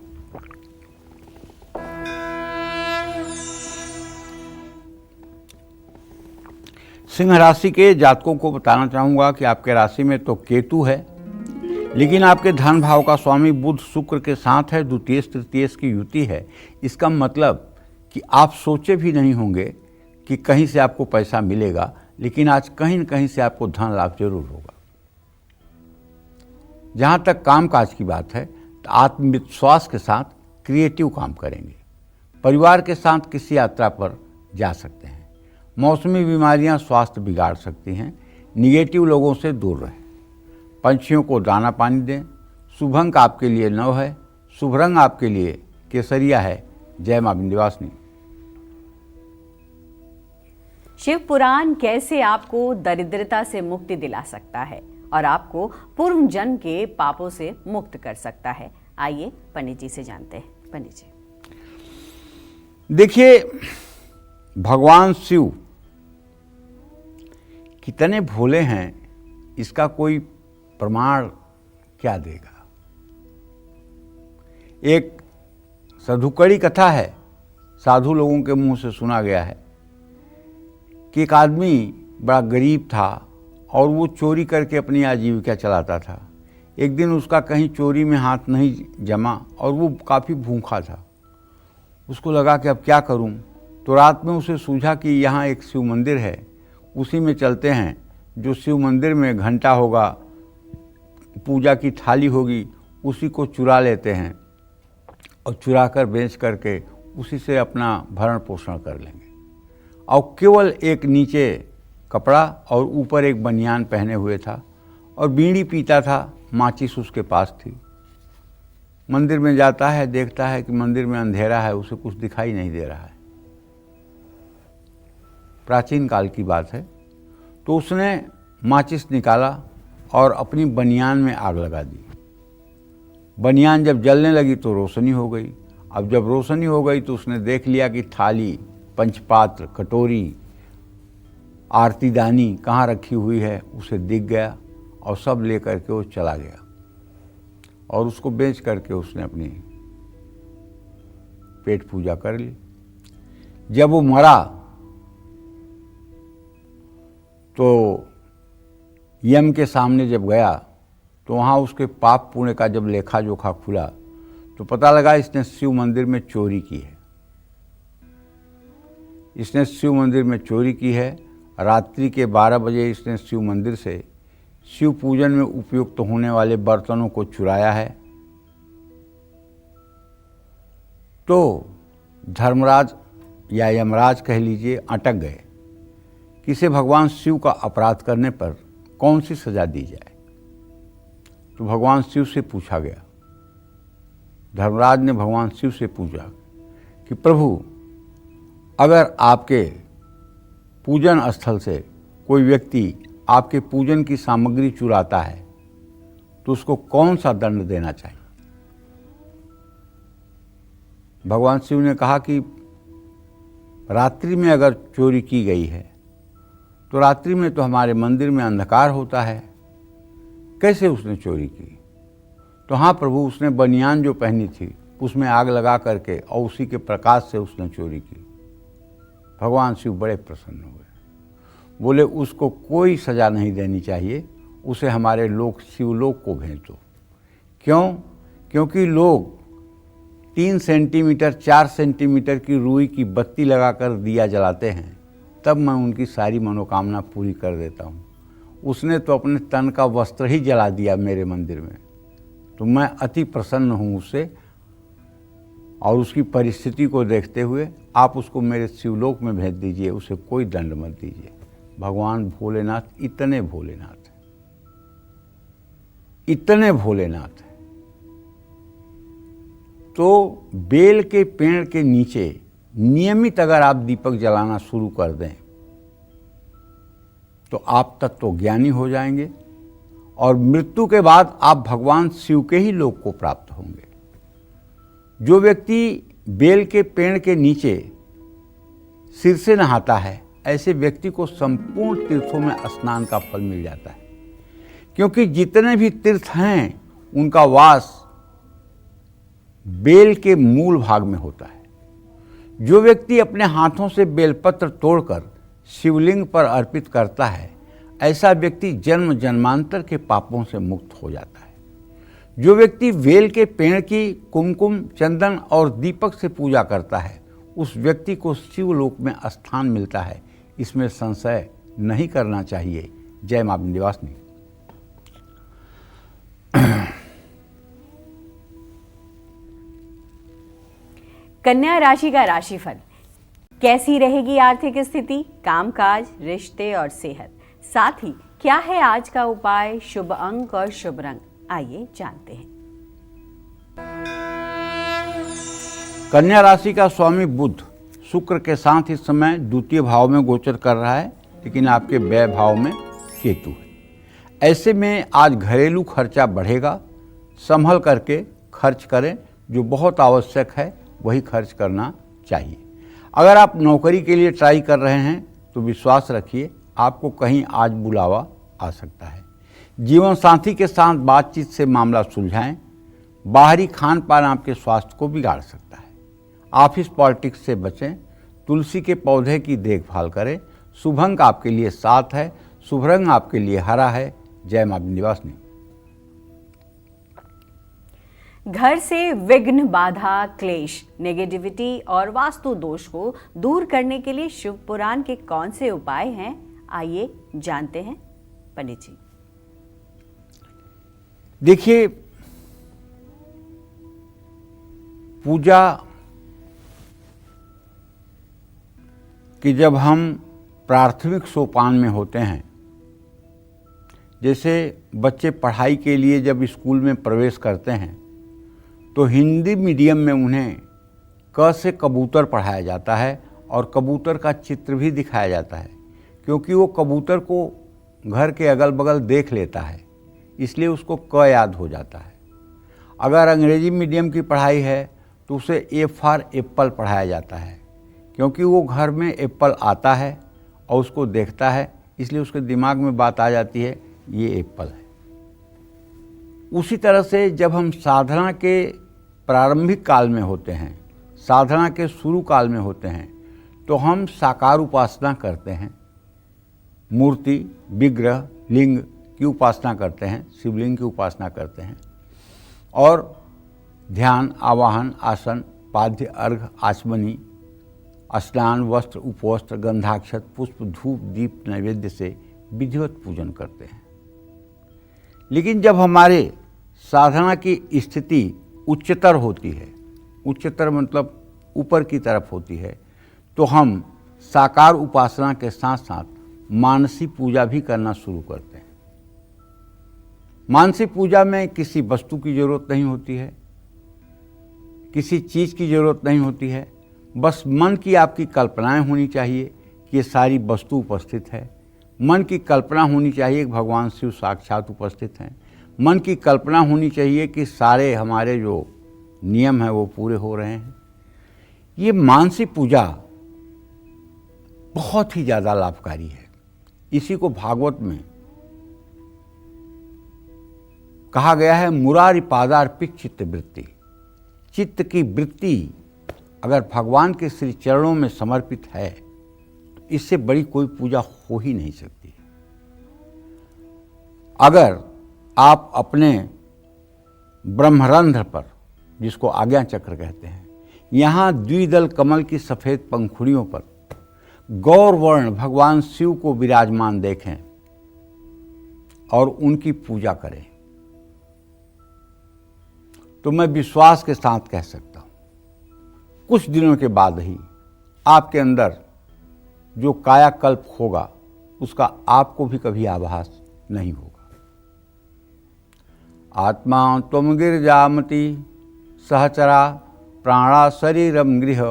Speaker 2: सिंह राशि के जातकों को बताना चाहूँगा कि आपके राशि में तो केतु है, लेकिन आपके धन भाव का स्वामी बुध शुक्र के साथ है। द्वितीय तृतीय की युति है। इसका मतलब कि आप सोचे भी नहीं होंगे कि कहीं से आपको पैसा मिलेगा, लेकिन आज कहीं न कहीं से आपको धन लाभ जरूर होगा। जहाँ तक कामकाज की बात है तो आत्मविश्वास के साथ क्रिएटिव काम करेंगे। परिवार के साथ किसी यात्रा पर जा सकते हैं। मौसमी बीमारियां स्वास्थ्य बिगाड़ सकती हैं। निगेटिव लोगों से दूर रहें। पंछियों को दाना पानी दें। शुभ अंक आपके लिए 9 है, शुभ रंग आपके लिए केसरिया है। जय मां विंध्यवासिनी।
Speaker 1: शिव पुराण कैसे आपको दरिद्रता से मुक्ति दिला सकता है और आपको पूर्व जन्म के पापों से मुक्त कर सकता है, आइए पंडित जी से जानते हैं। पंडित जी,
Speaker 2: देखिए, भगवान शिव कितने भोले हैं इसका कोई प्रमाण क्या देगा। एक साधुकड़ी कथा है, साधु लोगों के मुंह से सुना गया है कि एक आदमी बड़ा गरीब था और वो चोरी करके अपनी आजीविका चलाता था। एक दिन उसका कहीं चोरी में हाथ नहीं जमा और वो काफ़ी भूखा था। उसको लगा कि अब क्या करूं, तो रात में उसे सूझा कि यहाँ एक शिव मंदिर है, उसी में चलते हैं। जो शिव मंदिर में घंटा होगा, पूजा की थाली होगी, उसी को चुरा लेते हैं और चुरा कर बेच करके उसी से अपना भरण पोषण कर लेंगे। और केवल एक नीचे कपड़ा और ऊपर एक बनियान पहने हुए था और बीड़ी पीता था, माचिस उसके पास थी। मंदिर में जाता है, देखता है कि मंदिर में अंधेरा है, उसे कुछ दिखाई नहीं दे रहा है। प्राचीन काल की बात है। तो उसने माचिस निकाला और अपनी बनियान में आग लगा दी। बनियान जब जलने लगी तो रोशनी हो गई। अब जब रोशनी हो गई तो उसने देख लिया कि थाली, पंचपात्र, कटोरी, आरती दानी कहाँ रखी हुई है, उसे दिख गया और सब ले करके वो चला गया और उसको बेच करके उसने अपनी पेट पूजा कर ली। जब वो मरा तो यम के सामने जब गया तो वहाँ उसके पाप पुण्य का जब लेखा जोखा खुला तो पता लगा इसने शिव मंदिर में चोरी की है। इसने शिव मंदिर में चोरी की है। रात्रि के 12 बजे इसने शिव मंदिर से शिव पूजन में उपयुक्त होने वाले बर्तनों को चुराया है। तो धर्मराज या यमराज कह लीजिए अटक गए कि इसे भगवान शिव का अपराध करने पर कौन सी सजा दी जाए। तो भगवान शिव से पूछा गया, धर्मराज ने भगवान शिव से पूछा कि प्रभु, अगर आपके पूजन स्थल से कोई व्यक्ति आपके पूजन की सामग्री चुराता है तो उसको कौन सा दंड देना चाहिए। भगवान शिव ने कहा कि रात्रि में अगर चोरी की गई है तो रात्रि में तो हमारे मंदिर में अंधकार होता है, कैसे उसने चोरी की। तो हाँ प्रभु, उसने बनियान जो पहनी थी उसमें आग लगा करके और उसी के प्रकाश से उसने चोरी की। भगवान शिव बड़े प्रसन्न हुए, बोले उसको कोई सजा नहीं देनी चाहिए, उसे हमारे लोक शिवलोक को भेज दो। क्यों? क्योंकि लोग 3 सेंटीमीटर 4 सेंटीमीटर की रुई की बत्ती लगाकर दिया जलाते हैं, तब मैं उनकी सारी मनोकामना पूरी कर देता हूँ। उसने तो अपने तन का वस्त्र ही जला दिया मेरे मंदिर में, तो मैं अति प्रसन्न हूँ उससे। और उसकी परिस्थिति को देखते हुए आप उसको मेरे शिवलोक में भेज दीजिए, उसे कोई दंड मत दीजिए। भगवान भोलेनाथ इतने भोलेनाथ हैं, इतने भोलेनाथ हैं। तो बेल के पेड़ के नीचे नियमित अगर आप दीपक जलाना शुरू कर दें तो आप तत्वज्ञानी हो जाएंगे और मृत्यु के बाद आप भगवान शिव के ही लोक को प्राप्त होंगे। जो व्यक्ति बेल के पेड़ के नीचे सिर से नहाता है, ऐसे व्यक्ति को संपूर्ण तीर्थों में स्नान का फल मिल जाता है, क्योंकि जितने भी तीर्थ हैं उनका वास बेल के मूल भाग में होता है। जो व्यक्ति अपने हाथों से बेलपत्र तोड़कर शिवलिंग पर अर्पित करता है, ऐसा व्यक्ति जन्म जन्मांतर के पापों से मुक्त हो जाता है। जो व्यक्ति बेल के पेड़ की कुमकुम, चंदन और दीपक से पूजा करता है, उस व्यक्ति को शिवलोक में स्थान मिलता है, इसमें संशय नहीं करना चाहिए। जय मां विंध्यवासिनी।
Speaker 1: कन्या राशि का राशिफल। कैसी रहेगी आर्थिक स्थिति, कामकाज, रिश्ते और सेहत, साथ ही क्या है आज का उपाय, शुभ अंक और शुभ रंग, आइए जानते हैं।
Speaker 2: कन्या राशि का स्वामी बुध शुक्र के साथ इस समय द्वितीय भाव में गोचर कर रहा है, लेकिन आपके व्यय भाव में केतु है। ऐसे में आज घरेलू खर्चा बढ़ेगा, संभल करके खर्च करें, जो बहुत आवश्यक है वही खर्च करना चाहिए। अगर आप नौकरी के लिए ट्राई कर रहे हैं तो विश्वास रखिए आपको कहीं आज बुलावा आ सकता है। जीवन साथी के साथ बातचीत से मामला सुलझाएं। बाहरी खान पान आपके स्वास्थ्य को बिगाड़ सकता है। ऑफिस पॉलिटिक्स से बचें। तुलसी के पौधे की देखभाल करें। शुभ अंक आपके लिए 7 है। शुभ रंग आपके लिए हरा है। जय मां विंध्यवासिनी।
Speaker 1: घर से विघ्न, बाधा, क्लेश, नेगेटिविटी और वास्तु दोष को दूर करने के लिए शिव पुराण के कौन से उपाय हैं, आइए जानते हैं पंडित जी।
Speaker 2: देखिए, पूजा कि जब हम प्राथमिक सोपान में होते हैं, जैसे बच्चे पढ़ाई के लिए जब स्कूल में प्रवेश करते हैं तो हिंदी मीडियम में उन्हें क से कबूतर पढ़ाया जाता है और कबूतर का चित्र भी दिखाया जाता है, क्योंकि वो कबूतर को घर के अगल बगल देख लेता है, इसलिए उसको क याद हो जाता है। अगर अंग्रेजी मीडियम की पढ़ाई है तो उसे ए फॉर एप्पल पढ़ाया जाता है, क्योंकि वो घर में एप्पल आता है और उसको देखता है, इसलिए उसके दिमाग में बात आ जाती है ये एप्पल है। उसी तरह से जब हम साधना के प्रारंभिक काल में होते हैं, साधना के शुरू काल में होते हैं, तो हम साकार उपासना करते हैं। मूर्ति, विग्रह, लिंग की उपासना करते हैं, शिवलिंग की उपासना करते हैं और ध्यान, आवाहन, आसन, पाद्य, अर्घ, आचमनी, स्नान, वस्त्र, उपवस्त्र, गंधाक्षत, पुष्प, धूप, दीप, नैवेद्य से विधिवत पूजन करते हैं। लेकिन जब हमारे साधना की स्थिति उच्चतर होती है, उच्चतर मतलब ऊपर की तरफ होती है, तो हम साकार उपासना के साथ साथ मानसी पूजा भी करना शुरू करते हैं। मानसी पूजा में किसी वस्तु की जरूरत नहीं होती है, किसी चीज़ की जरूरत नहीं होती है, बस मन की आपकी कल्पनाएं होनी चाहिए कि ये सारी वस्तु उपस्थित है। मन की कल्पना होनी चाहिए कि भगवान शिव साक्षात उपस्थित हैं। मन की कल्पना होनी चाहिए कि सारे हमारे जो नियम हैं वो पूरे हो रहे हैं। ये मानसी पूजा बहुत ही ज़्यादा लाभकारी है। इसी को भागवत में कहा गया है, मुरारी पादार्पित चित्त वृत्ति। चित्त की वृत्ति अगर भगवान के श्री चरणों में समर्पित है तो इससे बड़ी कोई पूजा हो ही नहीं सकती। अगर आप अपने ब्रह्मरंध्र पर, जिसको आज्ञा चक्र कहते हैं, यहाँ द्विदल कमल की सफ़ेद पंखुड़ियों पर गौरवर्ण भगवान शिव को विराजमान देखें और उनकी पूजा करें, तो मैं विश्वास के साथ कह सकता हूँ कुछ दिनों के बाद ही आपके अंदर जो कायाकल्प होगा उसका आपको भी कभी आभास नहीं होगा। आत्मा त्वं गिरिजामति सहचरा प्राणा शरीरम गृह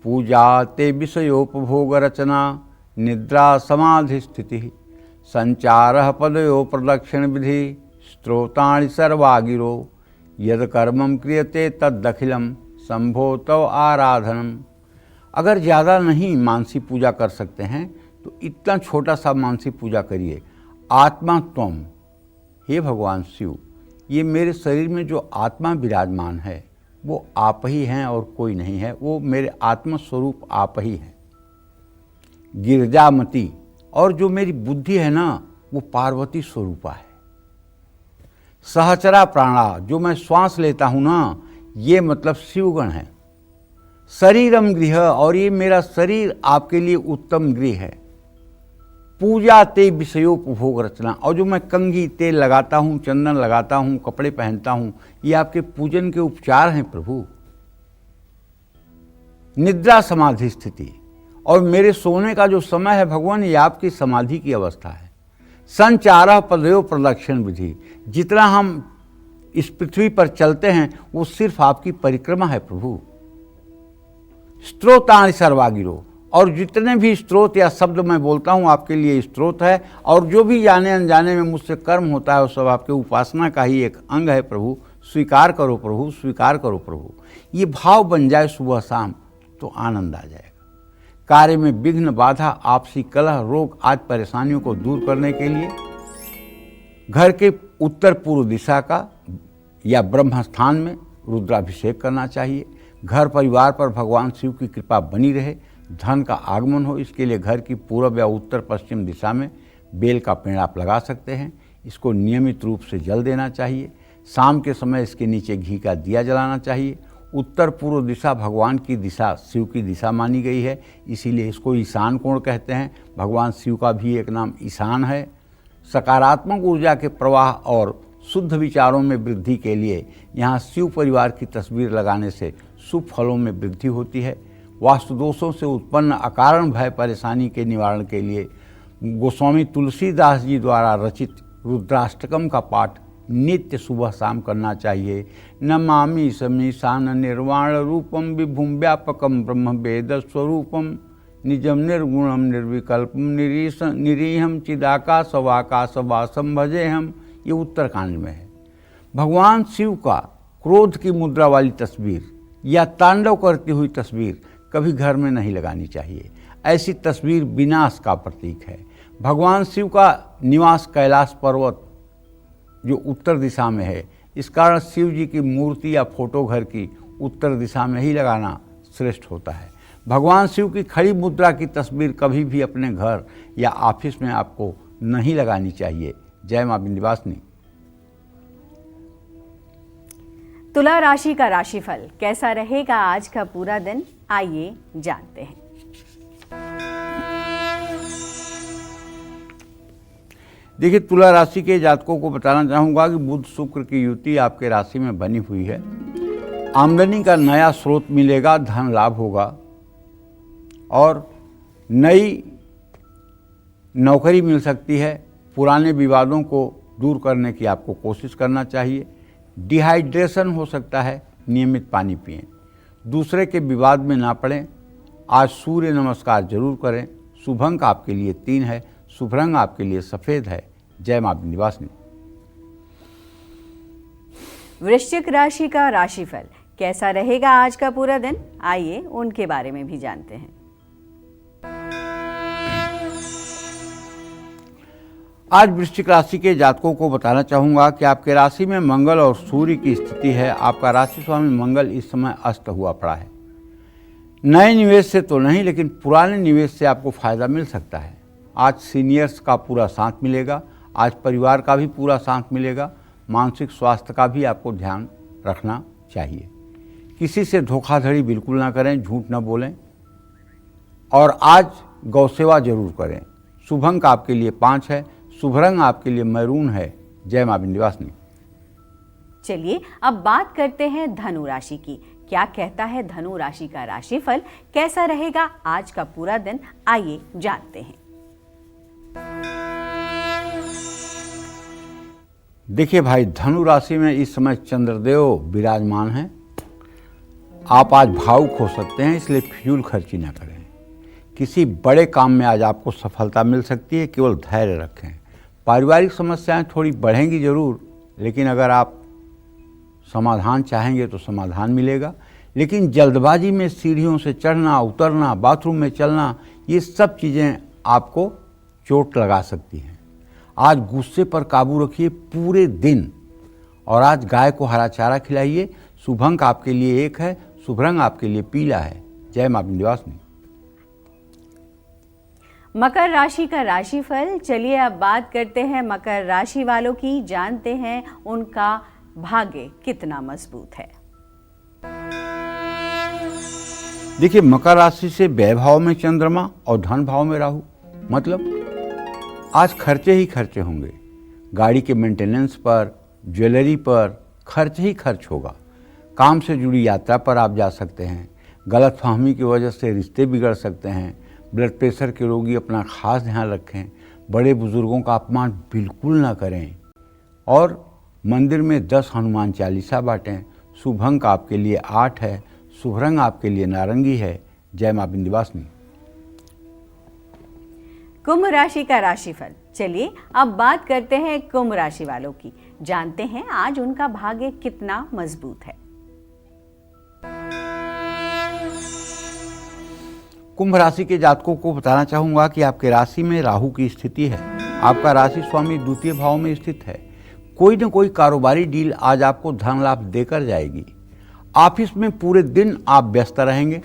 Speaker 2: पूजा ते विषयोपभोग रचना निद्रा समाधि स्थिति संचार पदयो प्रदक्षिण विधि स्त्रोतानि सर्वागिरो यद कर्मम क्रियते तदखिलम संभो तव आराधनम। अगर ज़्यादा नहीं मानसी पूजा कर सकते हैं तो इतना छोटा सा मानसी पूजा करिए। आत्मा त्वम, हे भगवान शिव, ये मेरे शरीर में जो आत्मा विराजमान है वो आप ही हैं और कोई नहीं है, वो मेरे आत्म स्वरूप आप ही हैं। गिरजामती, और जो मेरी बुद्धि है ना वो पार्वती स्वरूपा है। सहचरा प्राणा, जो मैं श्वास लेता हूँ ना ये मतलब शिवगण है। शरीरम गृह, और ये मेरा शरीर आपके लिए उत्तम गृह है। पूजा ते विषयोपभोग रचना, और जो मैं कंघी तेल लगाता हूँ, चंदन लगाता हूँ, कपड़े पहनता हूँ, ये आपके पूजन के उपचार हैं प्रभु। निद्रा समाधि स्थिति, और मेरे सोने का जो समय है भगवान ये आपकी समाधि की अवस्था है। संचार पदयो प्रदक्षिण विधि, जितना हम इस पृथ्वी पर चलते हैं वो सिर्फ आपकी परिक्रमा है प्रभु। स्त्रोतानि सर्वागिरो, और जितने भी स्त्रोत या शब्द मैं बोलता हूँ आपके लिए स्त्रोत है, और जो भी जाने अनजाने में मुझसे कर्म होता है वो सब आपके उपासना का ही एक अंग है। प्रभु स्वीकार करो, प्रभु स्वीकार करो प्रभु। ये भाव बन जाए सुबह शाम तो आनंद आ जाएगा। कार्य में विघ्न, बाधा, आपसी कलह, रोग आदि परेशानियों को दूर करने के लिए घर के उत्तर पूर्व दिशा का या ब्रह्म स्थान में रुद्राभिषेक करना चाहिए। घर परिवार पर भगवान शिव की कृपा बनी रहे, धन का आगमन हो, इसके लिए घर की पूर्व या उत्तर पश्चिम दिशा में बेल का पेड़ आप लगा सकते हैं। इसको नियमित रूप से जल देना चाहिए। शाम के समय इसके नीचे घी का दिया जलाना चाहिए। उत्तर पूर्व दिशा भगवान की दिशा, शिव की दिशा मानी गई है, इसीलिए इसको ईशान कोण कहते हैं। भगवान शिव का भी एक नाम ईशान है। सकारात्मक ऊर्जा के प्रवाह और शुद्ध विचारों में वृद्धि के लिए यहाँ शिव परिवार की तस्वीर लगाने से शुभ फलों में वृद्धि होती है। वास्तु दोषों से उत्पन्न अकारण भय परेशानी के निवारण के लिए गोस्वामी तुलसीदास जी द्वारा रचित रुद्राष्टकम का पाठ नित्य सुबह शाम करना चाहिए। नमामि समीशान निर्वाण रूपम विभुम व्यापकम ब्रह्म वेद स्वरूपम निजम निर्गुणम निर्विकल्पम निरीहम चिदाकाशवाकाशवासम भजेहम। ये उत्तरकांड में है। भगवान शिव का क्रोध की मुद्रा वाली तस्वीर या तांडव करती हुई तस्वीर कभी घर में नहीं लगानी चाहिए। ऐसी तस्वीर विनाश का प्रतीक है। भगवान शिव का निवास कैलाश पर्वत जो उत्तर दिशा में है, इस कारण शिव जी की मूर्ति या फोटो घर की उत्तर दिशा में ही लगाना श्रेष्ठ होता है। भगवान शिव की खड़ी मुद्रा की तस्वीर कभी भी अपने घर या ऑफिस में आपको नहीं लगानी चाहिए। जय मां विंध्यवासिनी।
Speaker 1: तुला राशि का राशिफल कैसा रहेगा आज का पूरा दिन, आइए जानते हैं।
Speaker 2: देखिए, तुला राशि के जातकों को बताना चाहूँगा कि बुध शुक्र की युति आपके राशि में बनी हुई है। आमदनी का नया स्रोत मिलेगा, धन लाभ होगा और नई नौकरी मिल सकती है। पुराने विवादों को दूर करने की आपको कोशिश करना चाहिए। डिहाइड्रेशन हो सकता है, नियमित पानी पिएं। दूसरे के विवाद में ना पड़ें। आज सूर्य नमस्कार जरूर करें। शुभ अंक आपके लिए 3 है। शुभ रंग आपके लिए सफ़ेद है। जय मां विंध्यवासिनी।
Speaker 1: वृश्चिक राशि का राशिफल कैसा रहेगा आज का पूरा दिन, आइए उनके बारे में भी जानते हैं।
Speaker 2: आज वृश्चिक राशि के जातकों को बताना चाहूँगा कि आपके राशि में मंगल और सूर्य की स्थिति है। आपका राशि स्वामी मंगल इस समय अस्त हुआ पड़ा है। नए निवेश से तो नहीं, लेकिन पुराने निवेश से आपको फायदा मिल सकता है। आज सीनियर्स का पूरा साथ मिलेगा। आज परिवार का भी पूरा साथ मिलेगा। मानसिक स्वास्थ्य का भी आपको ध्यान रखना चाहिए। किसी से धोखाधड़ी बिल्कुल ना करें, झूठ ना बोलें और आज गौसेवा जरूर करें। शुभ अंक आपके लिए 5 है। शुभ रंग आपके लिए मैरून है। जय मां विंध्यवासिनी।
Speaker 1: चलिए अब बात करते हैं धनु राशि की। क्या कहता है धनु राशि का राशिफल, कैसा रहेगा आज का पूरा दिन, आइए जानते हैं।
Speaker 2: देखिए भाई, धनु राशि में इस समय चंद्रदेव विराजमान हैं। आप आज भावुक हो सकते हैं, इसलिए फिजूल खर्ची ना करें। किसी बड़े काम में आज आपको सफलता मिल सकती है, केवल धैर्य रखें। पारिवारिक समस्याएं थोड़ी बढ़ेंगी जरूर, लेकिन अगर आप समाधान चाहेंगे तो समाधान मिलेगा। लेकिन जल्दबाजी में सीढ़ियों से चढ़ना, उतरना, बाथरूम में चलना, ये सब चीज़ें आपको चोट लगा सकती हैं। आज गुस्से पर काबू रखिए पूरे दिन और आज गाय को हरा चारा खिलाइए। शुभ अंक आपके लिए 1 है। शुभ रंग आपके लिए पीला है। जय मां विंध्यवासिनी।
Speaker 1: मकर राशि का राशिफल, चलिए अब बात करते हैं मकर राशि वालों की, जानते हैं उनका भाग्य कितना मजबूत है।
Speaker 2: देखिए, मकर राशि से व्यय भाव में चंद्रमा और धन भाव में राहु, मतलब आज खर्चे ही खर्चे होंगे। गाड़ी के मेंटेनेंस पर, ज्वेलरी पर खर्च ही खर्च होगा। काम से जुड़ी यात्रा पर आप जा सकते हैं। गलतफहमी की वजह से रिश्ते बिगड़ सकते हैं। ब्लड प्रेशर के रोगी अपना खास ध्यान रखें। बड़े बुजुर्गों का अपमान बिल्कुल ना करें और मंदिर में 10 हनुमान चालीसा बांटें। शुभ अंक आपके लिए 8 है। शुभ रंग आपके लिए नारंगी है। जय मां विंध्यवासिनी।
Speaker 1: कुंभ राशि का राशिफल। चलिए अब बात करते हैं कुंभ राशि वालों की। जानते हैं आज उनका भाग्य कितना मजबूत है।
Speaker 2: कुंभ राशि के जातकों को बताना चाहूंगा कि आपके राशि में राहु की स्थिति है। आपका राशि स्वामी द्वितीय भाव में स्थित है। कोई न कोई कारोबारी डील आज आपको धन लाभ देकर जाएगी। ऑफिस में पूरे दिन आप व्यस्त रहेंगे।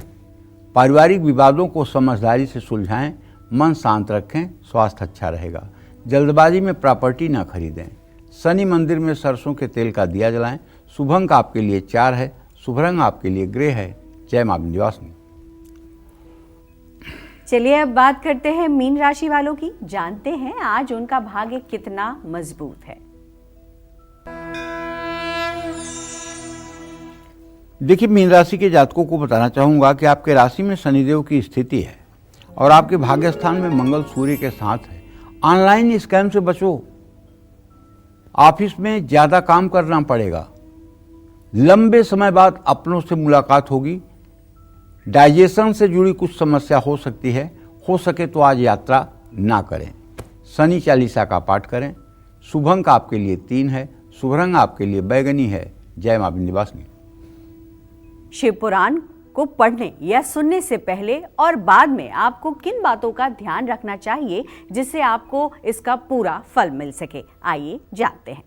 Speaker 2: पारिवारिक विवादों को समझदारी से सुलझाएं, मन शांत रखें, स्वास्थ्य अच्छा रहेगा। जल्दबाजी में प्रॉपर्टी न खरीदें। शनि मंदिर में सरसों के तेल का दिया जलाएं। शुभ अंक आपके लिए 4 है। शुभ रंग आपके लिए ग्रे है। जय मां विंध्यवासिनी।
Speaker 1: चलिए अब बात करते हैं मीन राशि वालों की। जानते हैं आज उनका भाग्य कितना मजबूत है।
Speaker 2: देखिए, मीन राशि के जातकों को बताना चाहूंगा कि आपके राशि में शनिदेव की स्थिति है और आपके भाग्य स्थान में मंगल सूर्य के साथ है। ऑनलाइन स्कैम से बचो। ऑफिस में ज्यादा काम करना पड़ेगा। लंबे समय बाद अपनों से मुलाकात होगी। डाइजेशन से जुड़ी कुछ समस्या हो सकती है। हो सके तो आज यात्रा ना करें। शनि चालीसा का पाठ करें। शुभ अंक आपके लिए 3 है। शुभ रंग आपके लिए बैगनी है। जय मां विंध्यवासिनी।
Speaker 1: शिव पुराण को पढ़ने या सुनने से पहले और बाद में आपको किन बातों का ध्यान रखना चाहिए जिससे आपको इसका पूरा फल मिल सके, आइए जानते हैं।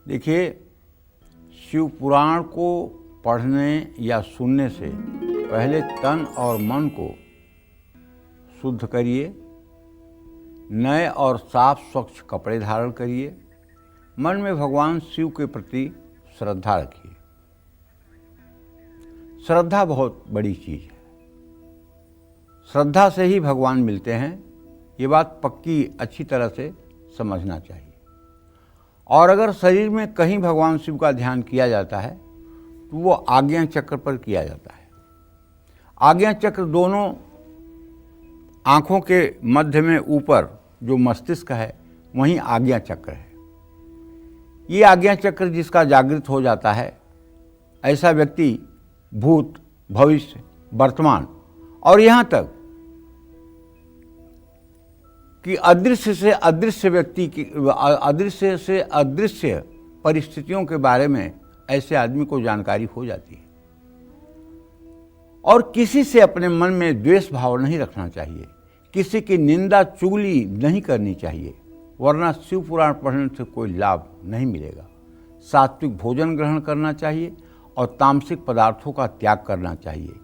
Speaker 2: देखिए, शिव पुराण को पढ़ने या सुनने से पहले तन और मन को शुद्ध करिए। नए और साफ स्वच्छ कपड़े धारण करिए। मन में भगवान शिव के प्रति श्रद्धा रखिए। श्रद्धा बहुत बड़ी चीज है। श्रद्धा से ही भगवान मिलते हैं। ये बात पक्की अच्छी तरह से समझना चाहिए। और अगर शरीर में कहीं भगवान शिव का ध्यान किया जाता है तो वो आज्ञा चक्र पर किया जाता है। आज्ञा चक्र दोनों आंखों के मध्य में ऊपर जो मस्तिष्क है वहीं आज्ञा चक्र है। ये आज्ञा चक्र जिसका जागृत हो जाता है, ऐसा व्यक्ति भूत, भविष्य, वर्तमान और यहाँ तक कि अदृश्य से अदृश्य व्यक्ति की, अदृश्य से अदृश्य परिस्थितियों के बारे में ऐसे आदमी को जानकारी हो जाती है। और किसी से अपने मन में द्वेष भाव नहीं रखना चाहिए। किसी की निंदा चुगली नहीं करनी चाहिए, वरना शिव पुराण पढ़ने से कोई लाभ नहीं मिलेगा। सात्विक भोजन ग्रहण करना चाहिए और तामसिक पदार्थों का त्याग करना चाहिए।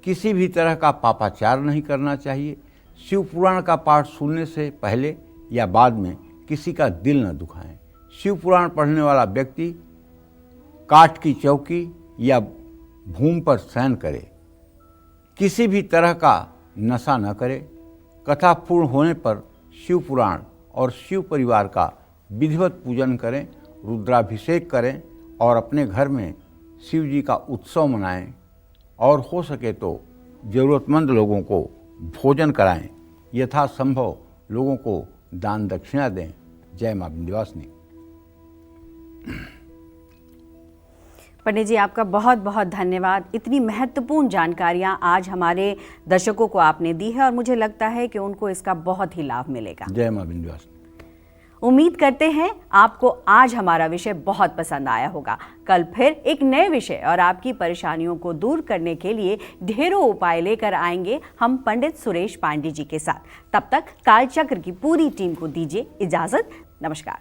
Speaker 2: किसी भी तरह का पापाचार नहीं करना चाहिए। शिव पुराण का पाठ सुनने से पहले या बाद में किसी का दिल न दुखाएं। शिव पुराण पढ़ने वाला व्यक्ति काठ की चौकी या भूमि पर शयन करे। किसी भी तरह का नशा न करे। कथा पूर्ण होने पर शिव पुराण और शिव परिवार का विधिवत पूजन करें, रुद्राभिषेक करें और अपने घर में शिव जी का उत्सव मनाएं और हो सके तो ज़रूरतमंद लोगों को भोजन कराएं। यथासंभव लोगों को दान दक्षिणा दें। जय मां विंध्यवासिनी।
Speaker 1: पंडित जी, आपका बहुत बहुत धन्यवाद। इतनी महत्वपूर्ण जानकारियां आज हमारे दर्शकों को आपने दी है और मुझे लगता है कि उनको इसका बहुत ही लाभ मिलेगा।
Speaker 2: जय मां विंध्यवासिनी।
Speaker 1: उम्मीद करते हैं आपको आज हमारा विषय बहुत पसंद आया होगा। कल फिर एक नए विषय और आपकी परेशानियों को दूर करने के लिए ढेरों उपाय लेकर आएंगे हम पंडित सुरेश पांडे जी के साथ। तब तक कालचक्र की पूरी टीम को दीजिए इजाजत। नमस्कार।